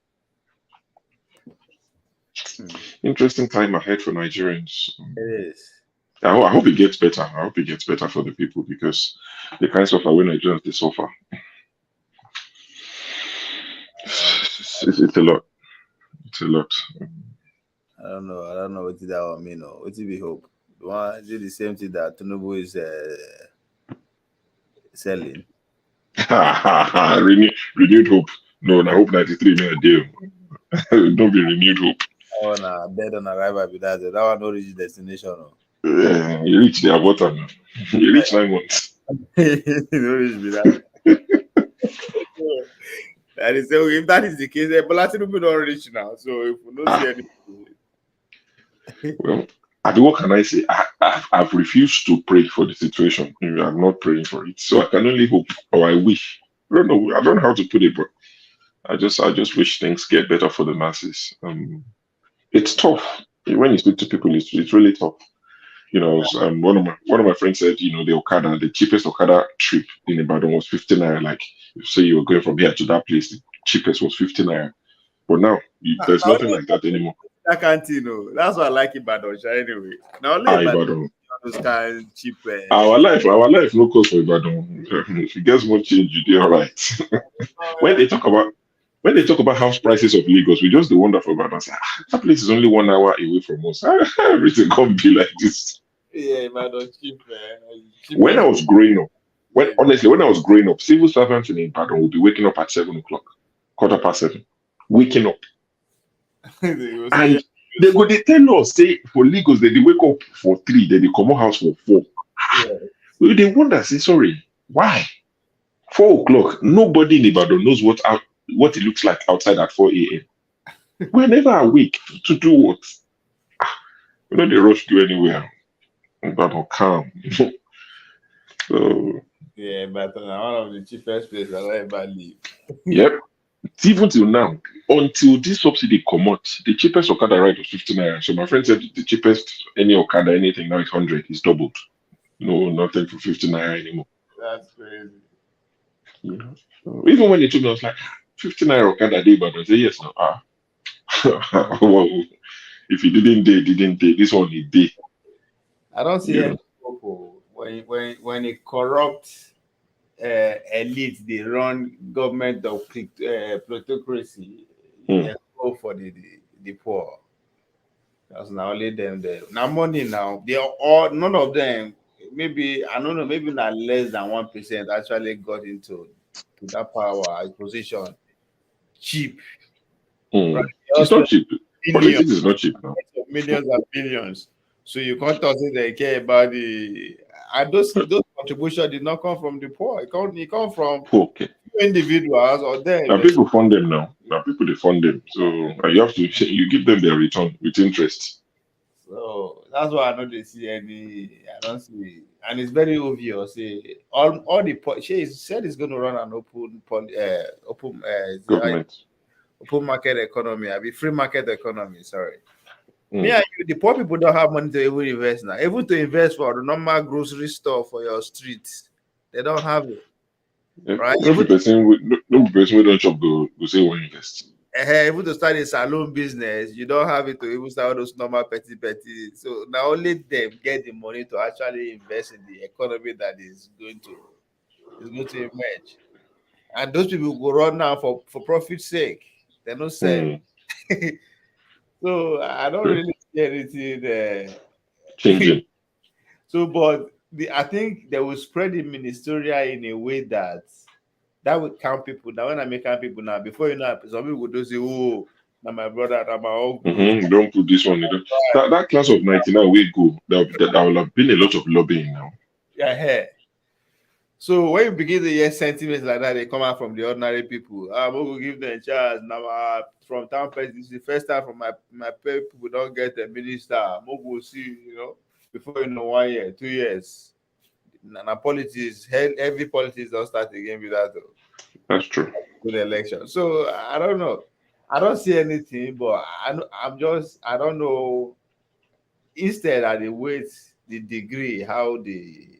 Interesting time ahead for Nigerians. It is. I hope it gets better. I hope it gets better for the people because the kind of suffer when Nigerians they suffer. It's a lot. It's a lot. I don't know what that one mean. What did we hope? The one did the same thing that Tinubu is selling. renewed hope. No, I hope 93 may a deal. Don't be renewed hope. Oh, no, dead on arrival with that. That one no reach destination. No. You reach their bottom. You reach 9 months. No reach with that. And they say, if that is the case, Bola Tinubu don't reach now. So if we don't see anything. Well, I mean, what can I say? I've refused to pray for the situation. I'm not praying for it. So I can only hope or I wish. I don't know. I don't know how to put it, but I just wish things get better for the masses. It's tough. When you speak to people, it's really tough. One of my friends said, the cheapest Okada trip in Ibadan was 50 naira. Like, say you were going from here to that place, the cheapest was 50 naira. But now there's nothing like that anymore. I can't, that's what I like Ibadan anyway. Now only Ibadan. Those kind of cheap. Our life no cost for Ibadan. If you get more change, you do all right. when they talk about house prices of Lagos, we just the wonder for Ibadan. Say, that place is only 1 hour away from us. Everything can't be like this. Yeah, Ibadan cheap, man. When I was growing up, when I was growing up, civil servants in Ibadan would be waking up at 7 o'clock, 7:15, waking up. And they tell us, say, for Lagos, they wake up for 3, then they come out house for 4. Yeah. They wonder, say, sorry, why? 4 o'clock, nobody in Ibadan knows what it looks like outside at 4 a.m. We're never awake to do what? They rush to anywhere. Ibadan calm. So yeah, but one of the cheapest places I ever live. Yep. Even till now, until this subsidy come out, the cheapest Okada ride was 50 naira. So my friend said the cheapest any Okada, anything now is 100. It's doubled. No, nothing for 50 naira anymore. That's crazy. Yeah. So even when they told me, I was like, 50 naira Okada day, but I said, yes, no. Well, if you didn't day. This one is day. I don't see any people when a corrupt elite they run government of plutocracy. Go for the poor. That's now only them there. Now money now they are all none of them. Maybe I don't know. Maybe not less than 1% actually got into that power position cheap. Right? It's not cheap. Politics is not cheap now. Millions and billions. So you can't talk say they care about and those contributions did not come from the poor. It come from individuals or them. Now people fund them now. Now people they fund them. So you give them their return with interest. So that's why I don't see any. I don't see, and it's very obvious. All the she said it's going to run an open government. Open market economy. I mean free market economy. Sorry. Me and you, the poor people don't have money to even invest now. Even to invest for the normal grocery store for your street, they don't have it. Yeah. Right? No person we don't shop go say one invest. Even to start a salon business, you don't have it to even start those normal petty. So now only them get the money to actually invest in the economy that is going to emerge. And those people go run now for profit's sake. They don't sell. So I don't really see anything changing. So, but I think they will spread the ministerial in a way that That would count people. Now when I make count people now, before you know, some people would say, "Oh, now my brother, now my uncle." Don't put this one. That class of 99 we go. That will have been a lot of lobbying now. Yeah. So when you begin to hear sentiments like that, they come out from the ordinary people. We will give them a chance. Now from town president, this is the first time from my people don't get a minister. We will see, before 1 year, 2 years. Now politics, heavy politics don't start again without That's true. good election. So I don't know. I don't see anything, but I don't know. Instead, I wait the degree how the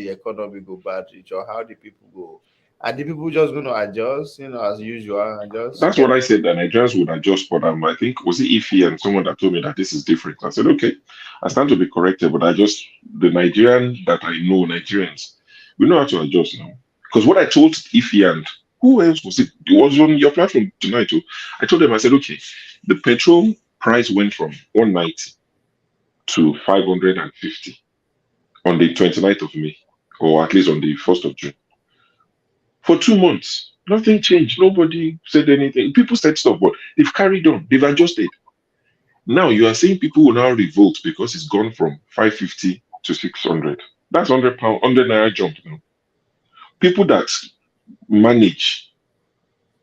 economy go bad reach or how the people go. Are the people just going to adjust, as usual, and just That's what I said. That Nigerians would adjust for them. I think was it Ify and someone that told me that this is different. I said, okay, I stand to be corrected, but the Nigerian that I know, Nigerians, we know how to adjust now. Because what I told Ify and who else was it? It was on your platform tonight too. I told them, I said, okay, the petrol price went from 190 to 550 on the 29th of May, or at least on the 1st of June. For 2 months, nothing changed. Nobody said anything. People said stuff, but they've carried on. They've adjusted. Now you are saying people will now revolt because it's gone from 550 to 600. That's £100, 100 naira jump now. People that manage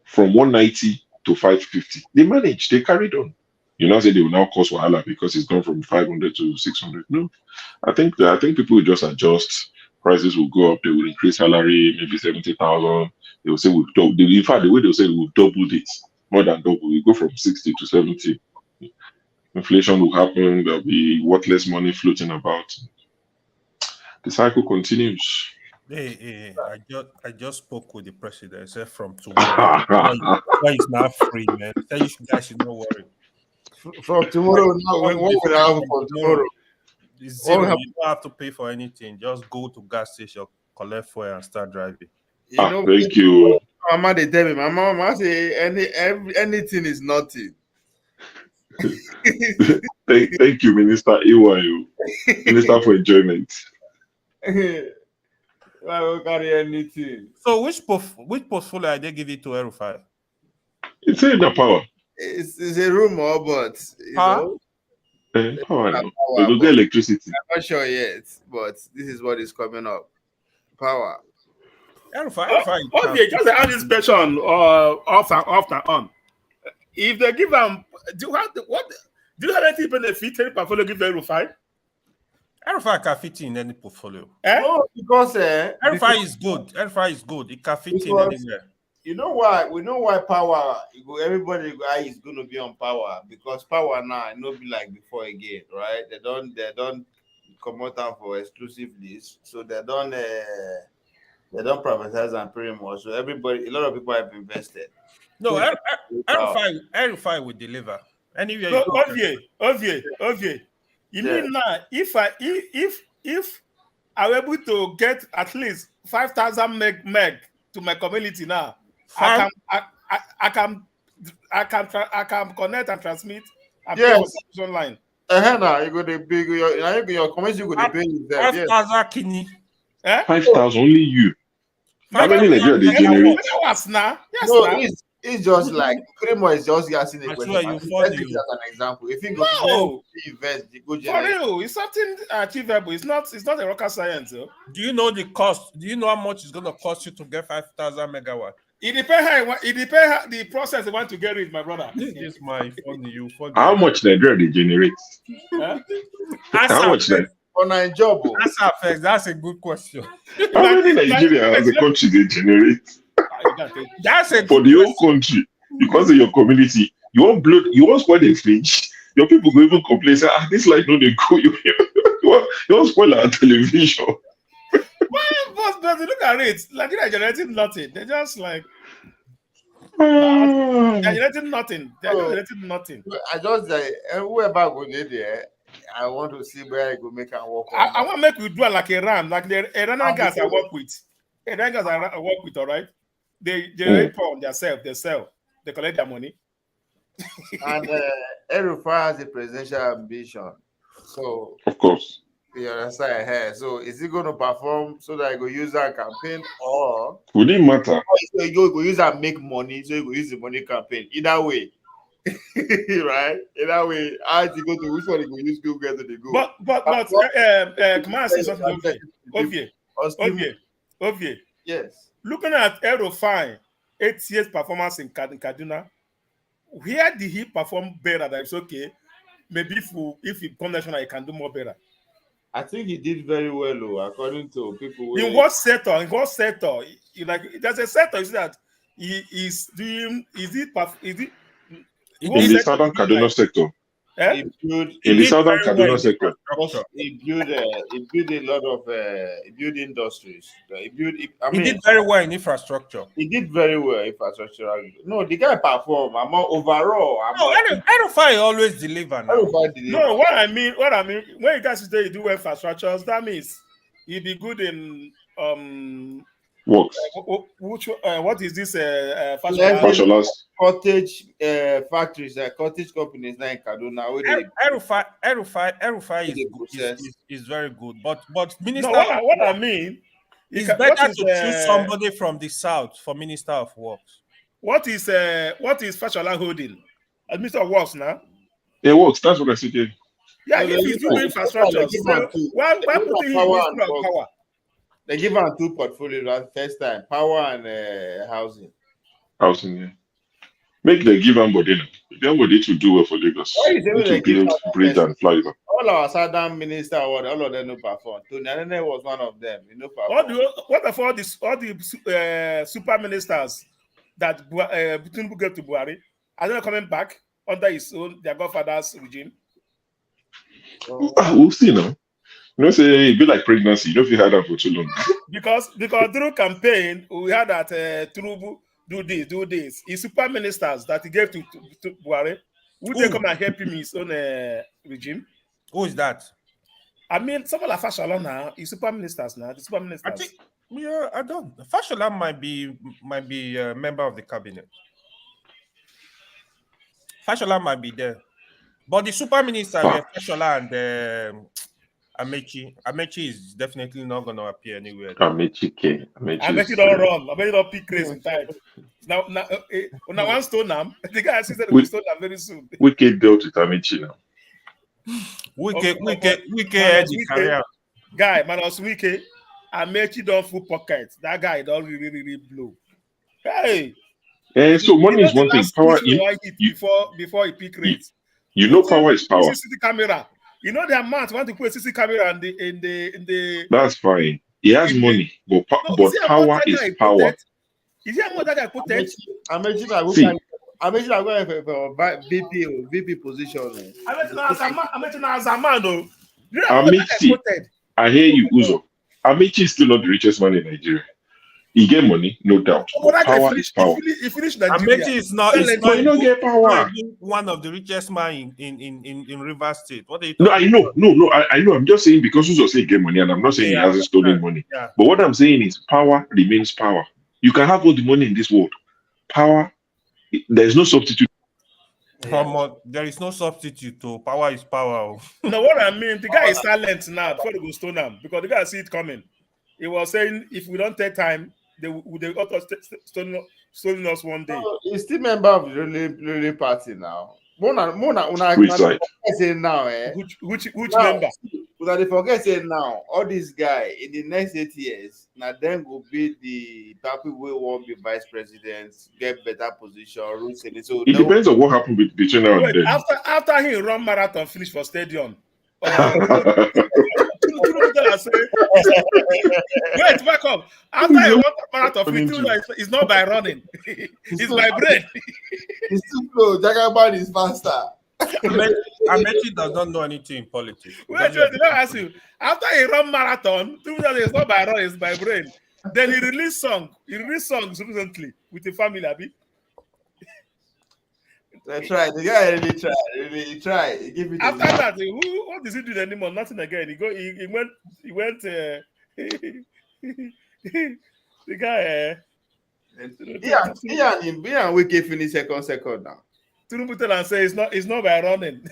from 190 to 550, they managed. They carried on. You now say they will now cause wahala because it's gone from 500 to 600. No, I think people will just adjust. Prices will go up. They will increase salary, maybe 70,000. They will say we've doubled. In fact, the way they'll say we've doubled it, more than double. We go from 60 to 70. Inflation will happen. There'll be worthless money floating about. The cycle continues. Hey, I just spoke with the president. Said from tomorrow, why is now free, man? Tell you guys should not worry. From tomorrow, what will happen from tomorrow? It's zero. You don't have to pay for anything. Just go to gas station, collect fuel, and start driving. Thank you. Mama, they tell me, my mama say anything is nothing. Thank you, Minister EYU, Minister for Enjoyment. I don't carry anything. So which portfolio are they giving to El-Rufai? It's in the power. It's a rumor, but power now. We will get electricity. I'm not sure yet, but this is what is coming up. Power. El-Rufai. Okay, just add this question off and on. If they give them, do you have any benefit any portfolio give El-Rufai? El-Rufai can fit in any portfolio. No, because El-Rufai is good. El-Rufai is good. It can fit in anywhere. You know why? We know why power. Everybody is going to be on power because power now not be like before again, right? They don't come out for exclusive list, so they don't privatize and pay more. So a lot of people have invested. No, El-Rufai will deliver anywhere. So Ovie. You mean now if I'm able to get at least 5,000 meg to my community now, I can connect and transmit and pay for online. Now you go to big your community go to pay you there. 5,000 kidney. 5,000 only you. How many Nigeria they generate? Now. Yes, no, it's just like Kremo is just asking a question. Let's use as an example. If you go invest, go generate. For real, it's something achievable. It's not a rocket science. Though. Do you know the cost? Do you know how much it's going to cost you to get 5,000 megawatt? It depends how the process they want to get it, my brother. This is my funny. How much Nigeria they generate? How much that? On a job. That's a good question. How many Nigeria as a country they generate? That's a for the whole country because of your community. You won't spoil the fridge. Your people go even complain, say, this light no they go. You won't spoil our television. But look at it. Like they're generating nothing. They're just like they're generating nothing. I just like whoever go there, I want to see where I go make and work. I want to make we do it like a ram, like the Iranian guys I work with. Iranian guys I work with, all right. They generate power on themselves. They sell. They collect their money. And El-Rufai has a presidential ambition. So of course. You understand? So is he going to perform so that he go use that campaign, or Would it matter? so he go use that make money, so he go use the money campaign? Either way, right? Either way, how he go to which one he go use go get to the go? Come on, say something, Ovie. Yes. Looking at Aerofine, 8 years performance in Kaduna, where did he perform better? That it's okay. Maybe if he come national, he can do more better. I think he did very well, according to people. In what sector? Like there's a sector is that he is doing. Is it? In the southern Kaduna sector. Eh? In the southern Kaduna sector. He built a lot of industries. He did very well in infrastructure. He did very well infrastructure. No, the guy performed. Overall. Aerofine always deliver now. No, what I mean, when you guys say you do infrastructure, that means he'd be good in what? What is this? Cottage factories, cottage companies now in Kaduna. Erufai is very good, but minister. No, what I mean, it's better to choose somebody from the south for Minister of Works. What is Fashola holding? Minister of Works now? It works. That's what I said. Yeah, if he's doing infrastructure, why put him in Minister of Power? They give him 2 portfolios at first time: power and housing. Housing, yeah. Make them give him body. Them body to do well for Lagos. To build bridge and flyover. All our southern minister, all of them no perform. Tony Anene was one of them. You know, what of all the super ministers that Tinubu gave to Buhari? Are they not coming back under their godfather's regime? We'll see now. You know, say it be like pregnancy. You know if you had that for too long. because through campaign we had that Tinubu do this. His super ministers that he gave to Buhari, would they come and help him in his own regime? Who is that? I mean, someone like Fashola now, his super ministers now. The super ministers. I think, I don't. Fashola might be a member of the cabinet. Fashola might be there, but the super ministers, Fashola and Amechi. Amechi is definitely not going to appear anywhere. Amechi don't run. Amechi don't pick race in time. Now, one stone now. The guy said we stone them very soon. Wike dealt with Amechi now. Wike had the career. Guy, Manos Wike, Amechi don't full pocket. That guy don't really blow. Hey. So money is one thing. Power before he pick rates. You know, power is power. CCTV camera. You know the amount want to put a CCTV camera in the. That's fine. He has money, but power is power. Is there more that guy put it? Amechi going for VP position. Amechi, I hear you, Uzo. Amechi is still not the richest man in Nigeria. He get money, no doubt. Power is power. He finished Nigeria. Amechi is not. But you don't get power. One of the richest man in Rivers State. What are you talking about? No. I know. I'm just saying because Uzo say he get money, and I'm not saying he hasn't stolen money. Yeah. But what I'm saying is power remains power. You can have all the money in this world. Power, there's no substitute. There is no substitute to power is power. No, what I mean, the guy is silent now before they go stone him because the guy see it coming. He was saying if we don't take time, they auto stoning us one day. He's still member of the ruling party now. Which side? Now, Which member? Because they forget saying now, all these guys in the next 8 years, now then will be the people who won't be vice presidents, get better position, rules. So it depends on what happened between now and then. After he run marathon, finish for stadium. Wait, back up. After he run marathon, finish, it's not by running. It's by brain. It's too slow. Jagaban is faster. Amechi does not know anything in politics. Wait, did I ask you? After he run marathon, it's not by run, it's by brain. Then he released songs. He released songs recently with the family, Abi. That's right. The guy really tried. He give it after that, what does he do anymore? Nothing again. He went. The guy. Yeah, we can finish second now. Tinubu tell and say it's not by running.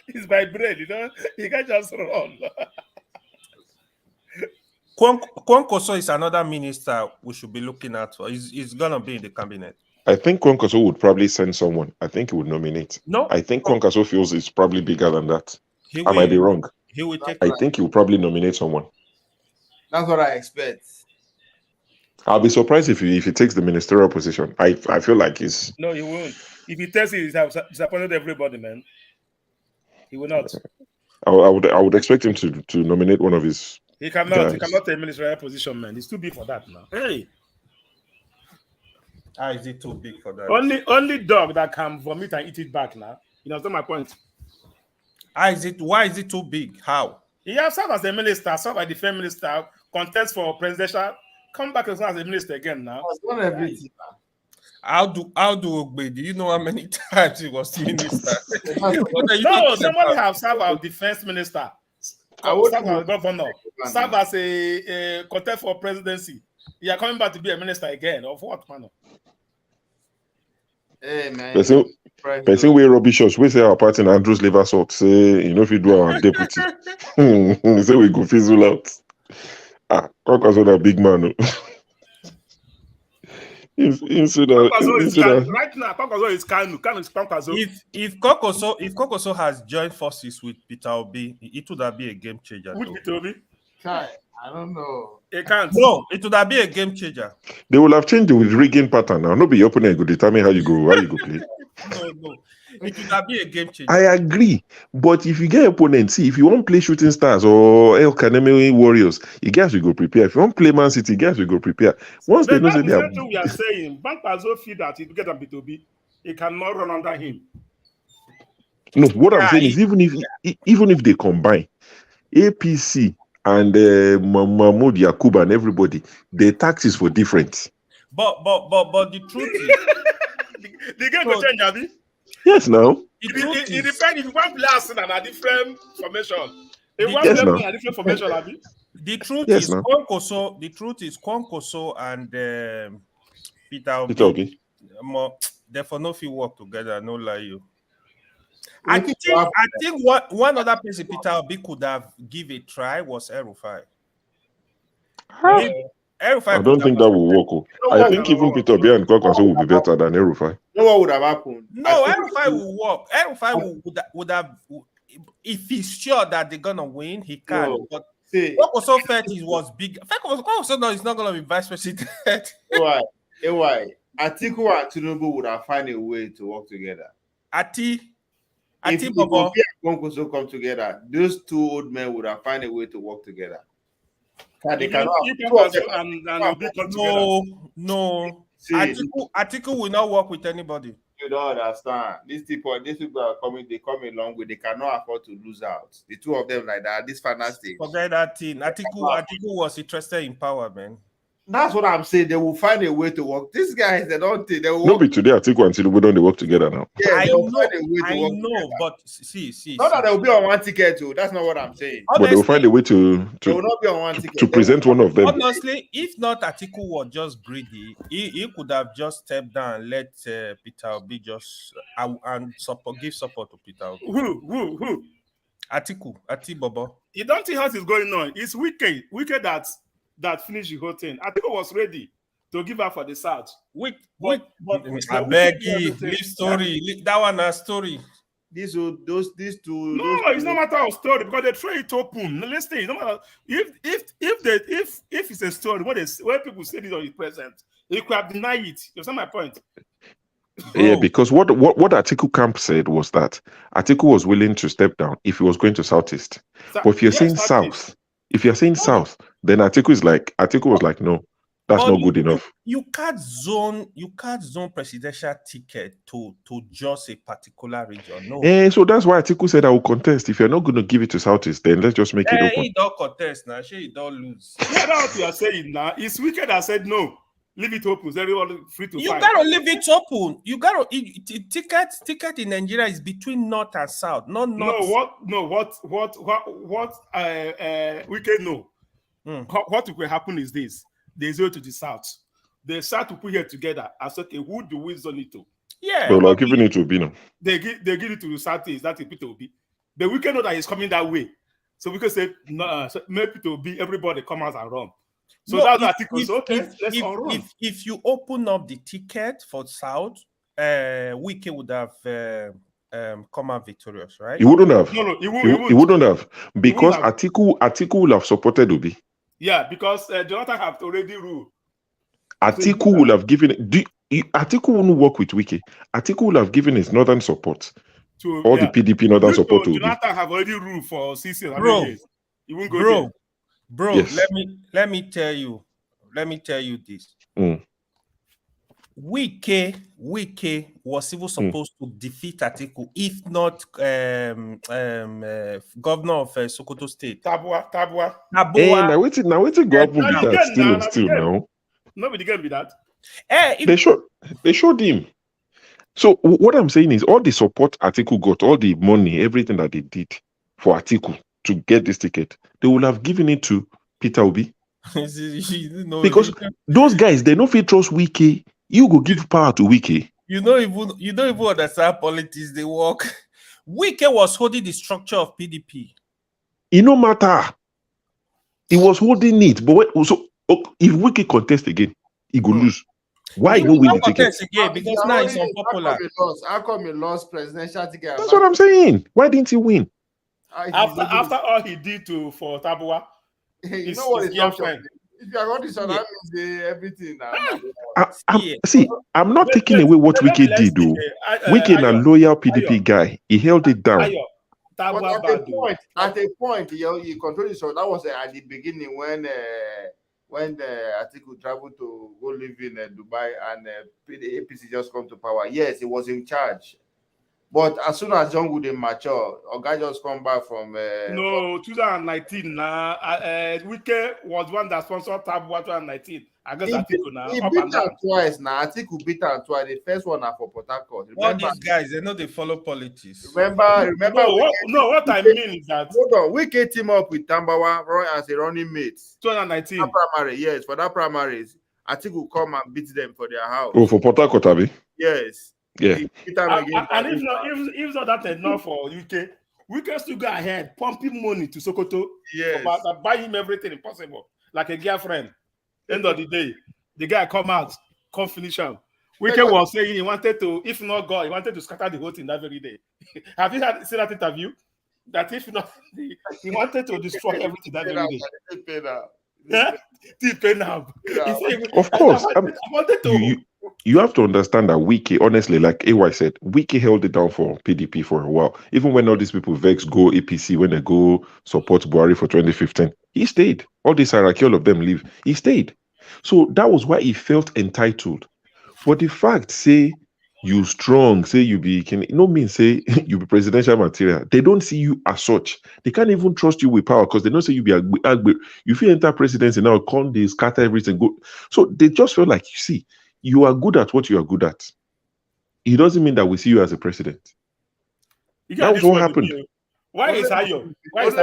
It's by brain, you know. You can't just run. Kwankoso is another minister we should be looking at for. He's gonna be in the cabinet. I think Kwankoso would probably send someone. I think he would nominate. No, I think Kwankoso feels it's probably bigger than that. he I might be will. wrong. He will take. I think he will probably nominate someone. That's what I expect. I'll be surprised if he takes the ministerial position. I feel like he's. No, he won't. If he tells you he's disappointed everybody, man, he will not. I would expect him to nominate one of his. He cannot. guys. He cannot take ministerial position, man. He's too big for that now. Hey, Is it too big for that? only dog that can vomit and eat it back now. You know, that's my point. Why is it too big? How? He has served as a minister, served as the defense minister, contest for presidential, come back as a minister again now. It's not everything. How do Ogbe? Do you know how many times he was minister? No, somebody have served as defense minister, served as governor, served as a contest for presidency. You are coming back to be a minister again, of what manner? Hey man. Person we rubbish us. We say our party in Andrews liver salt. Say you know if you do our deputy. Say we go fizzle out. Kwankoso a big man. Right now, Kwankoso is Kanu. Kanu is Kwankoso. If Kwankoso has joined forces with Peter Obi, it would have been a game changer. With Peter Obi? I don't know. It can't. No, it would have been a game changer. They will have changed the rigging pattern now. No be your opponent go determine how you go play. No. It would have been a game changer. I agree. But if you get opponents, see, if you want to play Shooting Stars or El Kaneme Warriors, you guys will go prepare. If you want to play Man City, you guys will go prepare. Once they know that they are... we are saying, Kwankoso feel that if you get a Peter Obi, he cannot run under him. No, what I'm saying is even if they combine APC and Mahmoud Yakub and everybody, their taxes were different. But the truth is... the game will change, Abi. Yes, now. It depends if you want blast in a different formation. If you Yes, want no. a different formation, Abi. The truth Yes, is no. Kwankoso and Peter Obi. Peter Obi. Therefore, no few work together, no lie you. I think one other person Peter Obi could have give a try was El-Rufai. I don't think that will work. I think even Peter Obi and Kwankoso will be better than El-Rufai. No, what would have happened? No, El-Rufai will work. El-Rufai would have, if he's sure that they're gonna win, he can. No. But See, Kwankoso felt it was big. Kwankoso no, he's not gonna be vice president. why? Atiku and Tinubu would have found a way to work together. If Bobo. Obi and Kwankoso come together, those two old men would have found a way to work together. They cannot. No. Atiku will not work with anybody. You don't understand. These people are coming. They come a long way. They cannot afford to lose out. The two of them like that. This final stage. Forget that thing. Atiku was interested in power, man. That's what I'm saying. They will find a way to work. These guys, they don't think they will. No, but today Atiku and Tinubu don't they work together now? Yeah, I they'll find a way to work know, together. but see. Not that they'll be on one ticket too. That's not what I'm saying. But they will find a way They will not be on one ticket. to present one of them. Honestly, if not Atiku was just greedy, he could have just stepped down and let Peter Obi just give support to Peter Obi. Who? Atiku Bobo. You don't see how it's going on. It's wicked that finished the whole thing. Atiku was ready to give up for the South. I beg you, leave story. That one a story. These two. No, it's not matter of story because they throw it open. No, listen, it's not matter. If it's a story, when people say this on the present, they could have denied it. You understand my point? Yeah, because what Atiku camp said was that Atiku was willing to step down if he was going to Southeast. But if you're saying South, South, then Atiku was like, no, that's not good enough. You can't zone presidential ticket to just a particular region. No. So that's why Atiku said I will contest. If you're not going to give it to Southeast, then let's just make it open. He don't contest now. He don't lose. Yeah, that's what you are saying now. It's wicked that said no. Leave it open. So everyone free to fight. You gotta leave it open. You gotta ticket in Nigeria is between north and south. What wicked no. What will happen is this: they zero to the south. The south will put here together and say, okay, who do we zone it to? Yeah. Well, like giving it to Obi now. They give it to Sati. That is Peter Obi. The Wike know that he's coming that way, so we can say no. So make Peter Obi. Everybody come out and run. So No, that's if, article. if, So okay, if, let's if, all run. if you open up the ticket for South, Wike would have come out victorious, right? He wouldn't have. No, he He wouldn't have, because have. Atiku will have supported Obi. Yeah, because Jonathan have already ruled. Atiku will have given. Atiku wouldn't work with Wike. Atiku will have given his northern support. To, All the PDP northern support to Obi. Jonathan have already ruled for 6 years. Bro, Years. He won't go there. Bro, Yes. let me tell you this. Wike was even supposed to defeat Atiku, if not governor of Sokoto State. Tabua. Now wait go happen with that still now. Nobody can be that. They showed him. So what I'm saying is, all the support Atiku got, all the money, everything that they did for Atiku to get this ticket, they would have given it to Peter Obi. Because those guys, they don't feel trust Wike. You go give power to Wike. You don't even understand politics. They work. Wike was holding the structure of PDP. It no matter. He was holding it, but if Wike contest again, he go lose. Why you don't win the ticket? Again, because now it's unpopular. How come he lost presidential ticket? That's what I'm saying. Why didn't he win? After all he did for Tabua, you know what his girlfriend. If you are going to say that means everything now. I'm not taking away what Wike did, though. Wike a loyal PDP guy. He held it down. But at a point, he controlled it. So that was at the beginning when the Atiku traveled to go live in Dubai and the APC just come to power. Yes, he was in charge. But as soon as John would mature, or guy just come back from 2019 now. Wike was one that sponsored Tab 2019. I guess Atiku now. He beat her twice now. Atiku beat her twice. The first one for Port Harcourt. All these guys, they know they follow politics. Remember. What I mean is that hold on, Wike team up with Tambawa as a running mate. 2019. That primary, yes, for that primaries, Atiku come and beat them for their house. Oh, for Port Harcourt, Abi? Yes. Yeah. And if not that's enough for UK, we can still go ahead pumping money to Sokoto. Yes. Buy him everything impossible, like a girlfriend. End of the day, the guy come out, come finish him. Wike was saying he wanted to, if not God, he wanted to scatter the whole thing that very day. Have you seen that interview? That if not, he wanted to destroy everything that very day. Of course. You have to understand that Wike, honestly, like AY said, Wike held it down for PDP for a while. Even when all these people vex go APC, when they go support Buhari for 2015, he stayed. All this hierarchy, all of them leave. He stayed. So that was why he felt entitled. But the fact, say you strong, say you be, no mean say you be presidential material. They don't see you as such. They can't even trust you with power because they don't say you be Agbe. You feel enter presidency now, come they scatter everything. Go. So they just feel like, you see, you are good at what you are good at. It doesn't mean that we see you as a president. That was what happened. Why is Ayo? Wait,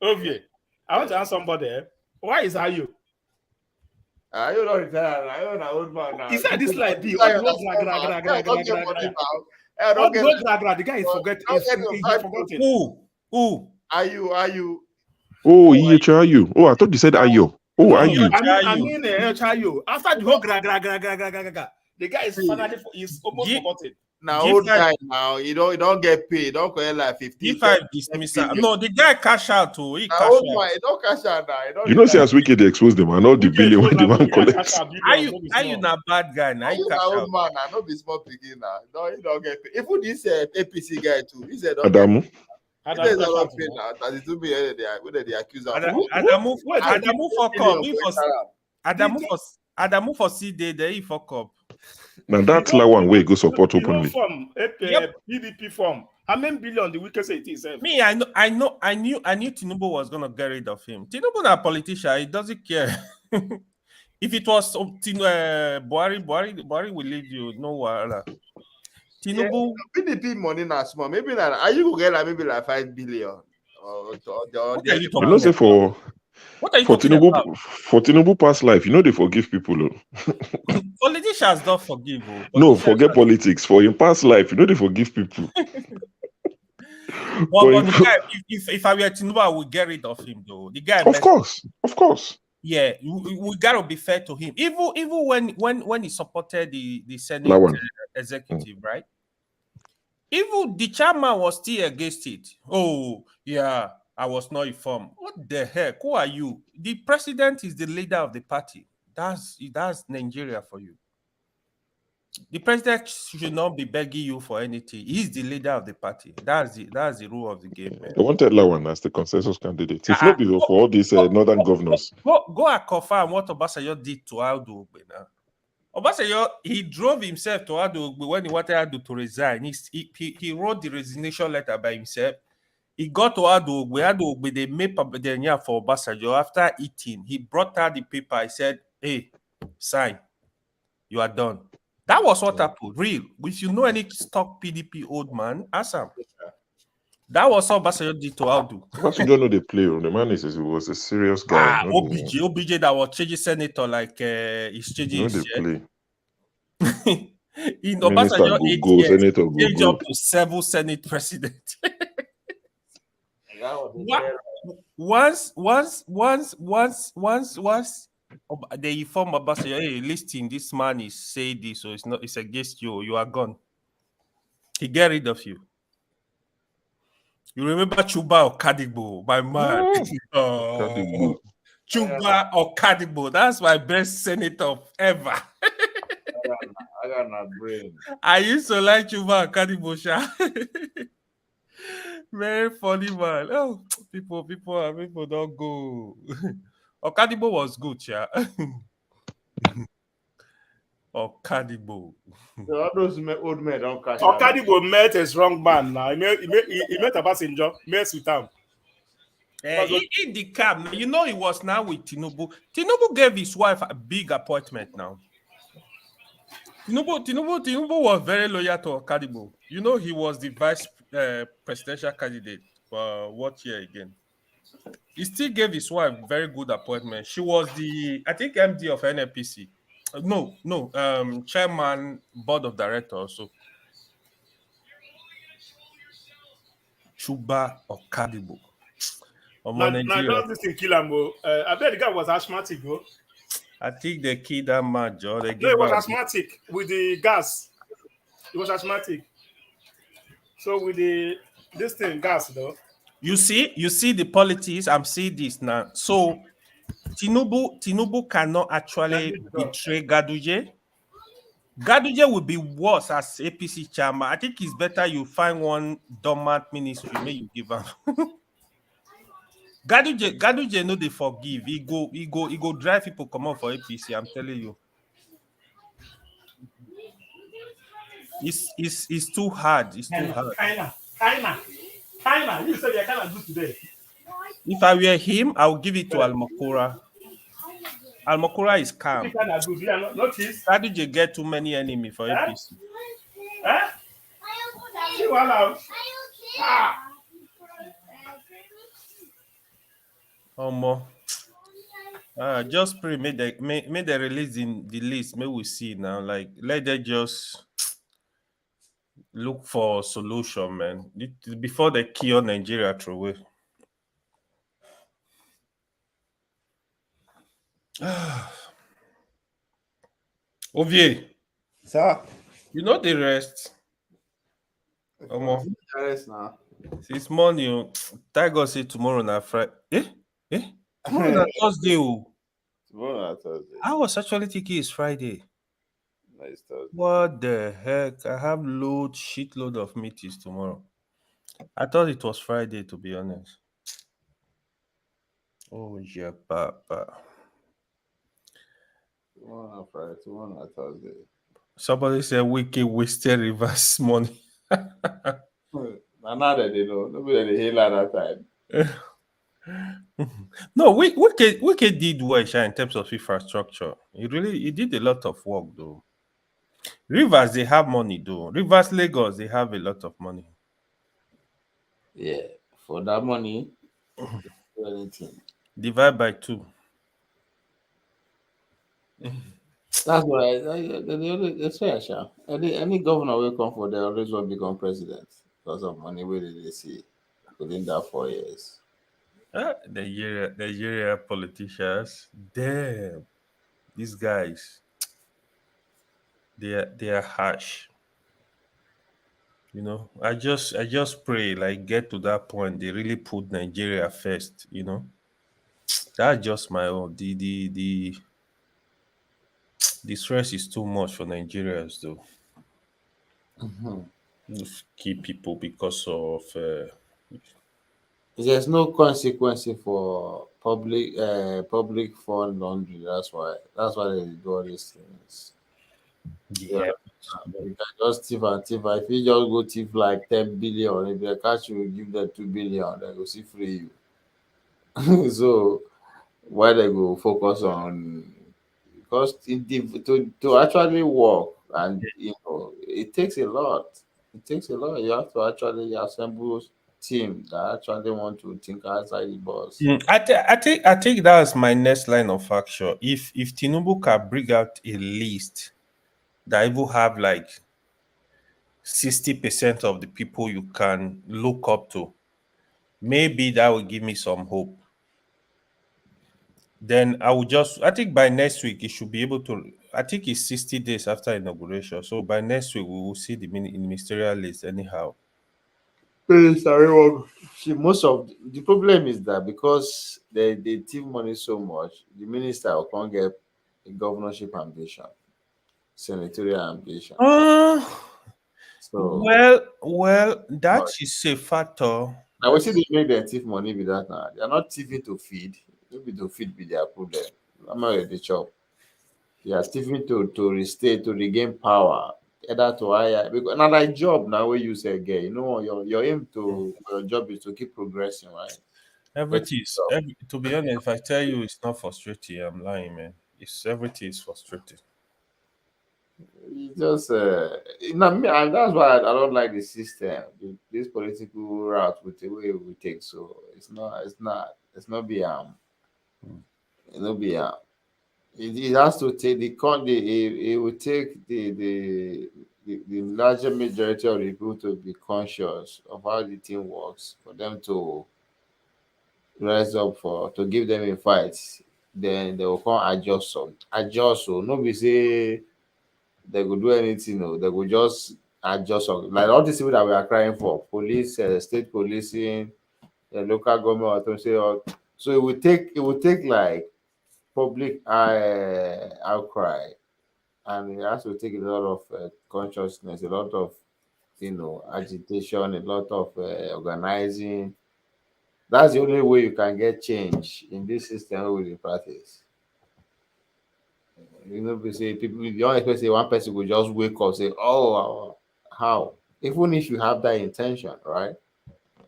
Ovie. I want to ask somebody. Why is Ayo? Ayo not retired. Ayo na old man now. Is that this like the guy is forgetting. Who? Ayo. Oh, Ayo. Oh, I thought you said Ayo. Oh, Ayo. I mean, Ayo. After the whole the guy is finally almost forgotten. Now old guy now, you don't get paid. Don't collect like 15. No, the guy cash out too. He cash out. He don't cash out now. You know, see as Wike they expose them and all the billion when the man collects. Are you not bad guy now? You na old man now, not be small picking now. No, you don't get paid. Even this APC guy too. He said Adamu. Adamu for C day there he fuck up. Now that's like one way go support openly. PDP form. How many billion the Wike say it is? Me, I knew Tinubu was gonna get rid of him. Tinubu not a politician, he doesn't care. If it was Buhari will leave you, no wala. Tinubu PDP money not small. Maybe like are you go get like maybe like 5 billion. You know, say What are you For talking about? Tinubu past life, they forgive people. Politicians don't forgive. Oh. No, Politicians forget politics. For in past life, they forgive people. but the guy, if I were Tinubu, I would get rid of him though. The guy Of course. Yeah, we gotta be fair to him. Even when he supported the Senate Lawan. executive, right? Even the chairman was still against it. Oh, yeah, I was not informed. What the heck? Who are you? The president is the leader of the party. That's Nigeria for you. The president should not be begging you for anything. He's the leader of the party. That's the rule of the game, man. They wanted Lawan as the consensus candidate. If not be for all these northern governors. Go and confirm what Obasanjo did to Aldo now. Obasanjo, he drove himself to Ado when he wanted Ado to resign. He wrote the resignation letter by himself. He got to Ado they made paper for Obasanjo. After eating, he brought out the paper. He said, "Hey, sign. You are done." That was what happened. Real. If you know any stock PDP old man, ask him. That was how Obasanjo did to Ado. Obasanjo know they play. The man was a serious guy. OBJ that was changing senator like he's changing his play. In Minister Obasanjo 8 go, years, senator go, change up to 7 Senate president. once they inform Obasanjo, hey, listen, this man is saying this, so it's against you. You are gone. He get rid of you. You remember Chuba or Kadibo, my man? Chuba or Kadibo. That's my best senator ever. I got my brain. I used to like Chuba and Kadibo. Very funny, man. Oh, people don't go. Okadibo was good, yeah. Okadibo. So all those old men don't catch. Okadibo met a strong man now. He met a passenger, mess with him. In the cab, he was now with Tinubu. Tinubu gave his wife a big appointment now. Tinubu was very loyal to Okadibo. He was the vice presidential candidate for what year again? He still gave his wife very good appointment. She was the, I think, MD of NNPC. No, chairman, board of directors. So Chuba Okadibo. Now this thing kill him. I bet the guy was asthmatic, bro. I think they killed that man, Joe. No, he was asthmatic with the gas. He was asthmatic. So with this thing, gas, though. You see the politics. I'm seeing this now. So Tinubu cannot actually betray Gaduje. Gaduje will be worse as APC chairman. I think it's better you find one dormant ministry, may you give up. Gaduje no they forgive. He go drive people come out for APC. I'm telling you. It's too hard. It's too hard. Kinda. You said you cannot do today. If I were him, I would give it to Almakura. Almakura is calm. Gaduje get too many enemies for APC. Just pray. May they release in the list. May we see now. Like let them just look for a solution, man. Before they kill Nigeria through away. Ovie. Sir. You know the rest. The rest now. This morning, Tiger say tomorrow na Friday. Tomorrow na Thursday. Tomorrow na Thursday. I was actually thinking it's Friday. Nice Thursday. What the heck? I have shitload of meetings tomorrow. I thought it was Friday, to be honest. Oh yeah, Papa. Tomorrow na Friday. Tomorrow na Thursday. Somebody said Wiki wasted reverse money. Now that they know, nobody the hell at that time. No, Wiki did well in terms of infrastructure. He did a lot of work though. Rivers, they have money though. Rivers, Lagos, they have a lot of money. Yeah, for that money, do anything. Divide by two. That's why they say, Asha. Any governor will come for, they always will become president because of money where they see within that 4 years. Nigeria politicians. Damn. These guys. They are harsh. I just pray like get to that point. They really put Nigeria first. That's just my own. The stress is too much for Nigerians though. Mhm. Just keep people because of There's no consequence for public fund laundry. That's why they do all these things. the Yeah, help. you can just thief and thief. If you just go thief like 10 billion, if they catch you, give them 2 billion, they go see free you. So why they go focus on, because to actually work, and it takes a lot. It takes a lot. You have to actually assemble team that actually want to think outside the box. I think that's my next line of action. If Tinubu can bring out a list that even have like 60% of the people you can look up to, maybe that will give me some hope. Then I think by next week, it should be able to. I think it's 60 days after inauguration. So by next week, we will see the ministerial list anyhow. Sorry, well, see, most of the problem is that because they thief money so much, the minister can't get a governorship ambition, senatorial ambition. Uh, So, well, that but is a factor. I would say they make them thief money with that now. They are not thieving to feed. Maybe to feed be their problem. I'm not the chop. They are thieving to restate, to regain power. Either to hire, because another job now where you say, "Gay, your aim to your job is to keep progressing, right? Get To be honest, if I tell you it's not frustrating, I'm lying, man. Everything is frustrating. you just me, and that's why I don't like the system, this political route with the way we take. So it's not be it not be it has to take it will take the larger majority of the people to be conscious of how the thing works for them to rise up for to give them a fight. Then they will come adjust. So no be say they could do anything. No, they could just adjust. Like all these people that we are crying for, police, state policing, local government authority. So it will take like public outcry, and it has to take a lot of consciousness, a lot of agitation, a lot of organizing. That's the only way you can get change in this system with the practice. We say people, you don't expect say one person will just wake up say, "Oh, how?" Even if you have that intention, right?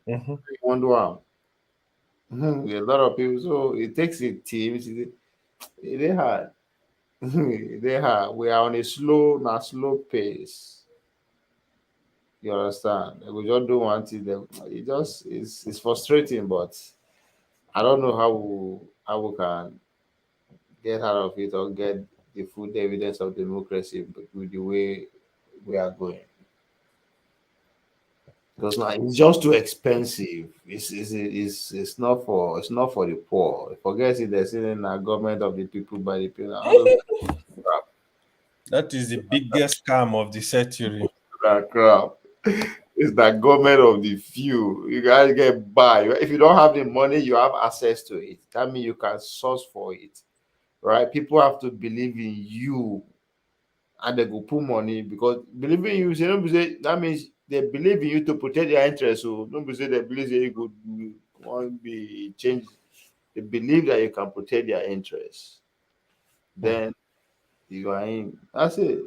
Mhm. You wonder how. A lot of people, so it takes a team. It is hard. It is hard. We are on a slow pace. You understand? We just do one thing. It just it's frustrating, but I don't know how we can get out of it or get the full evidence of democracy with the way we are going. Because now it's just too expensive. It's not for the poor. Forget it. They're saying a government of the people by the people. All those crap. That is the biggest scam of the century. That crap. It's that government of the few. You guys get by. If you don't have the money, you have access to it. That means you can source for it. Right? People have to believe in you, and they go put money because believing you say don't be say that means they believe in you to protect their interests. So don't be say they believe say you could won't be changed. They believe that you can protect their interests. Hmm. Then you are in. That's it.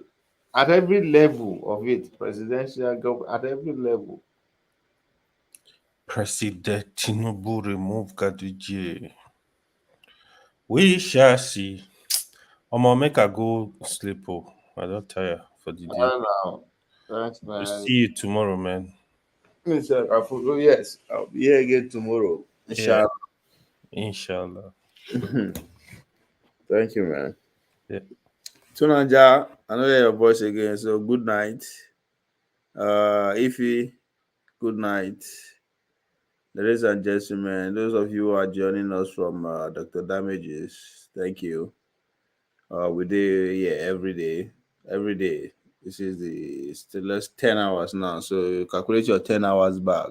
At every level of it, presidential government, at every level. President Tinubu remove Gaduje. We shall see. Omo, make I go sleep. Oh, I don't tire for the I day. don't know. Thanks, We man. see you tomorrow, man. Yes, I'll be here again tomorrow. Yeah, Inshallah. Inshallah. Thank you, man. Yeah. Tunanja, I know your voice again. So good night. Ify, good night. Ladies and gentlemen, those of you who are joining us from Dr. Damages, thank you. We do every day. Every day. This is the last 10 hours now. So you calculate your 10 hours back.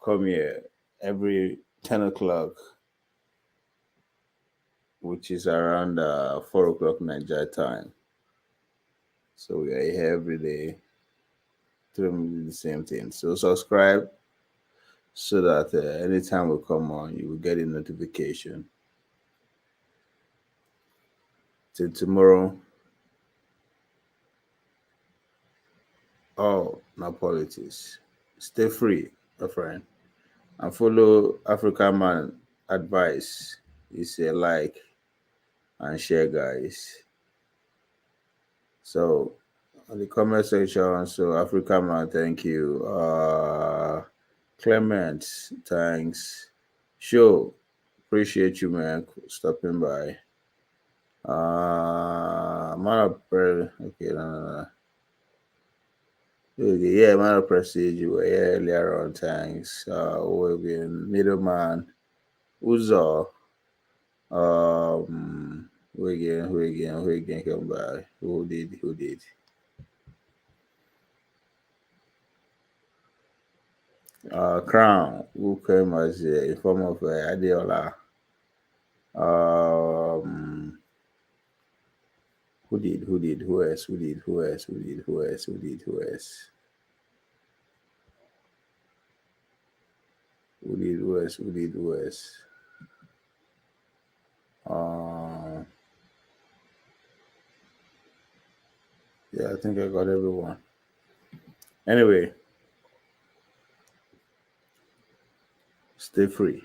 Come here every 10 o'clock, which is around 4 o'clock Nigeria time. So we are here every day doing the same thing. So subscribe so that anytime we come on, you will get a notification. Till tomorrow. Oh, no politics. Stay free, my friend, and follow African Man advice. Is a like and share, guys. So on the comment section, so African Man, thank you. Clement, thanks. Show, appreciate you, man, stopping by. Man of prayer, okay, no. Okay, yeah, man of prestige, you were here earlier on, thanks. Ovie, middleman, Uzo, who again come by? Who did? Crown, who came as in form of Adeola. Who did? Who else? Who did? Who else? Yeah, I think I got everyone. Anyway, stay free.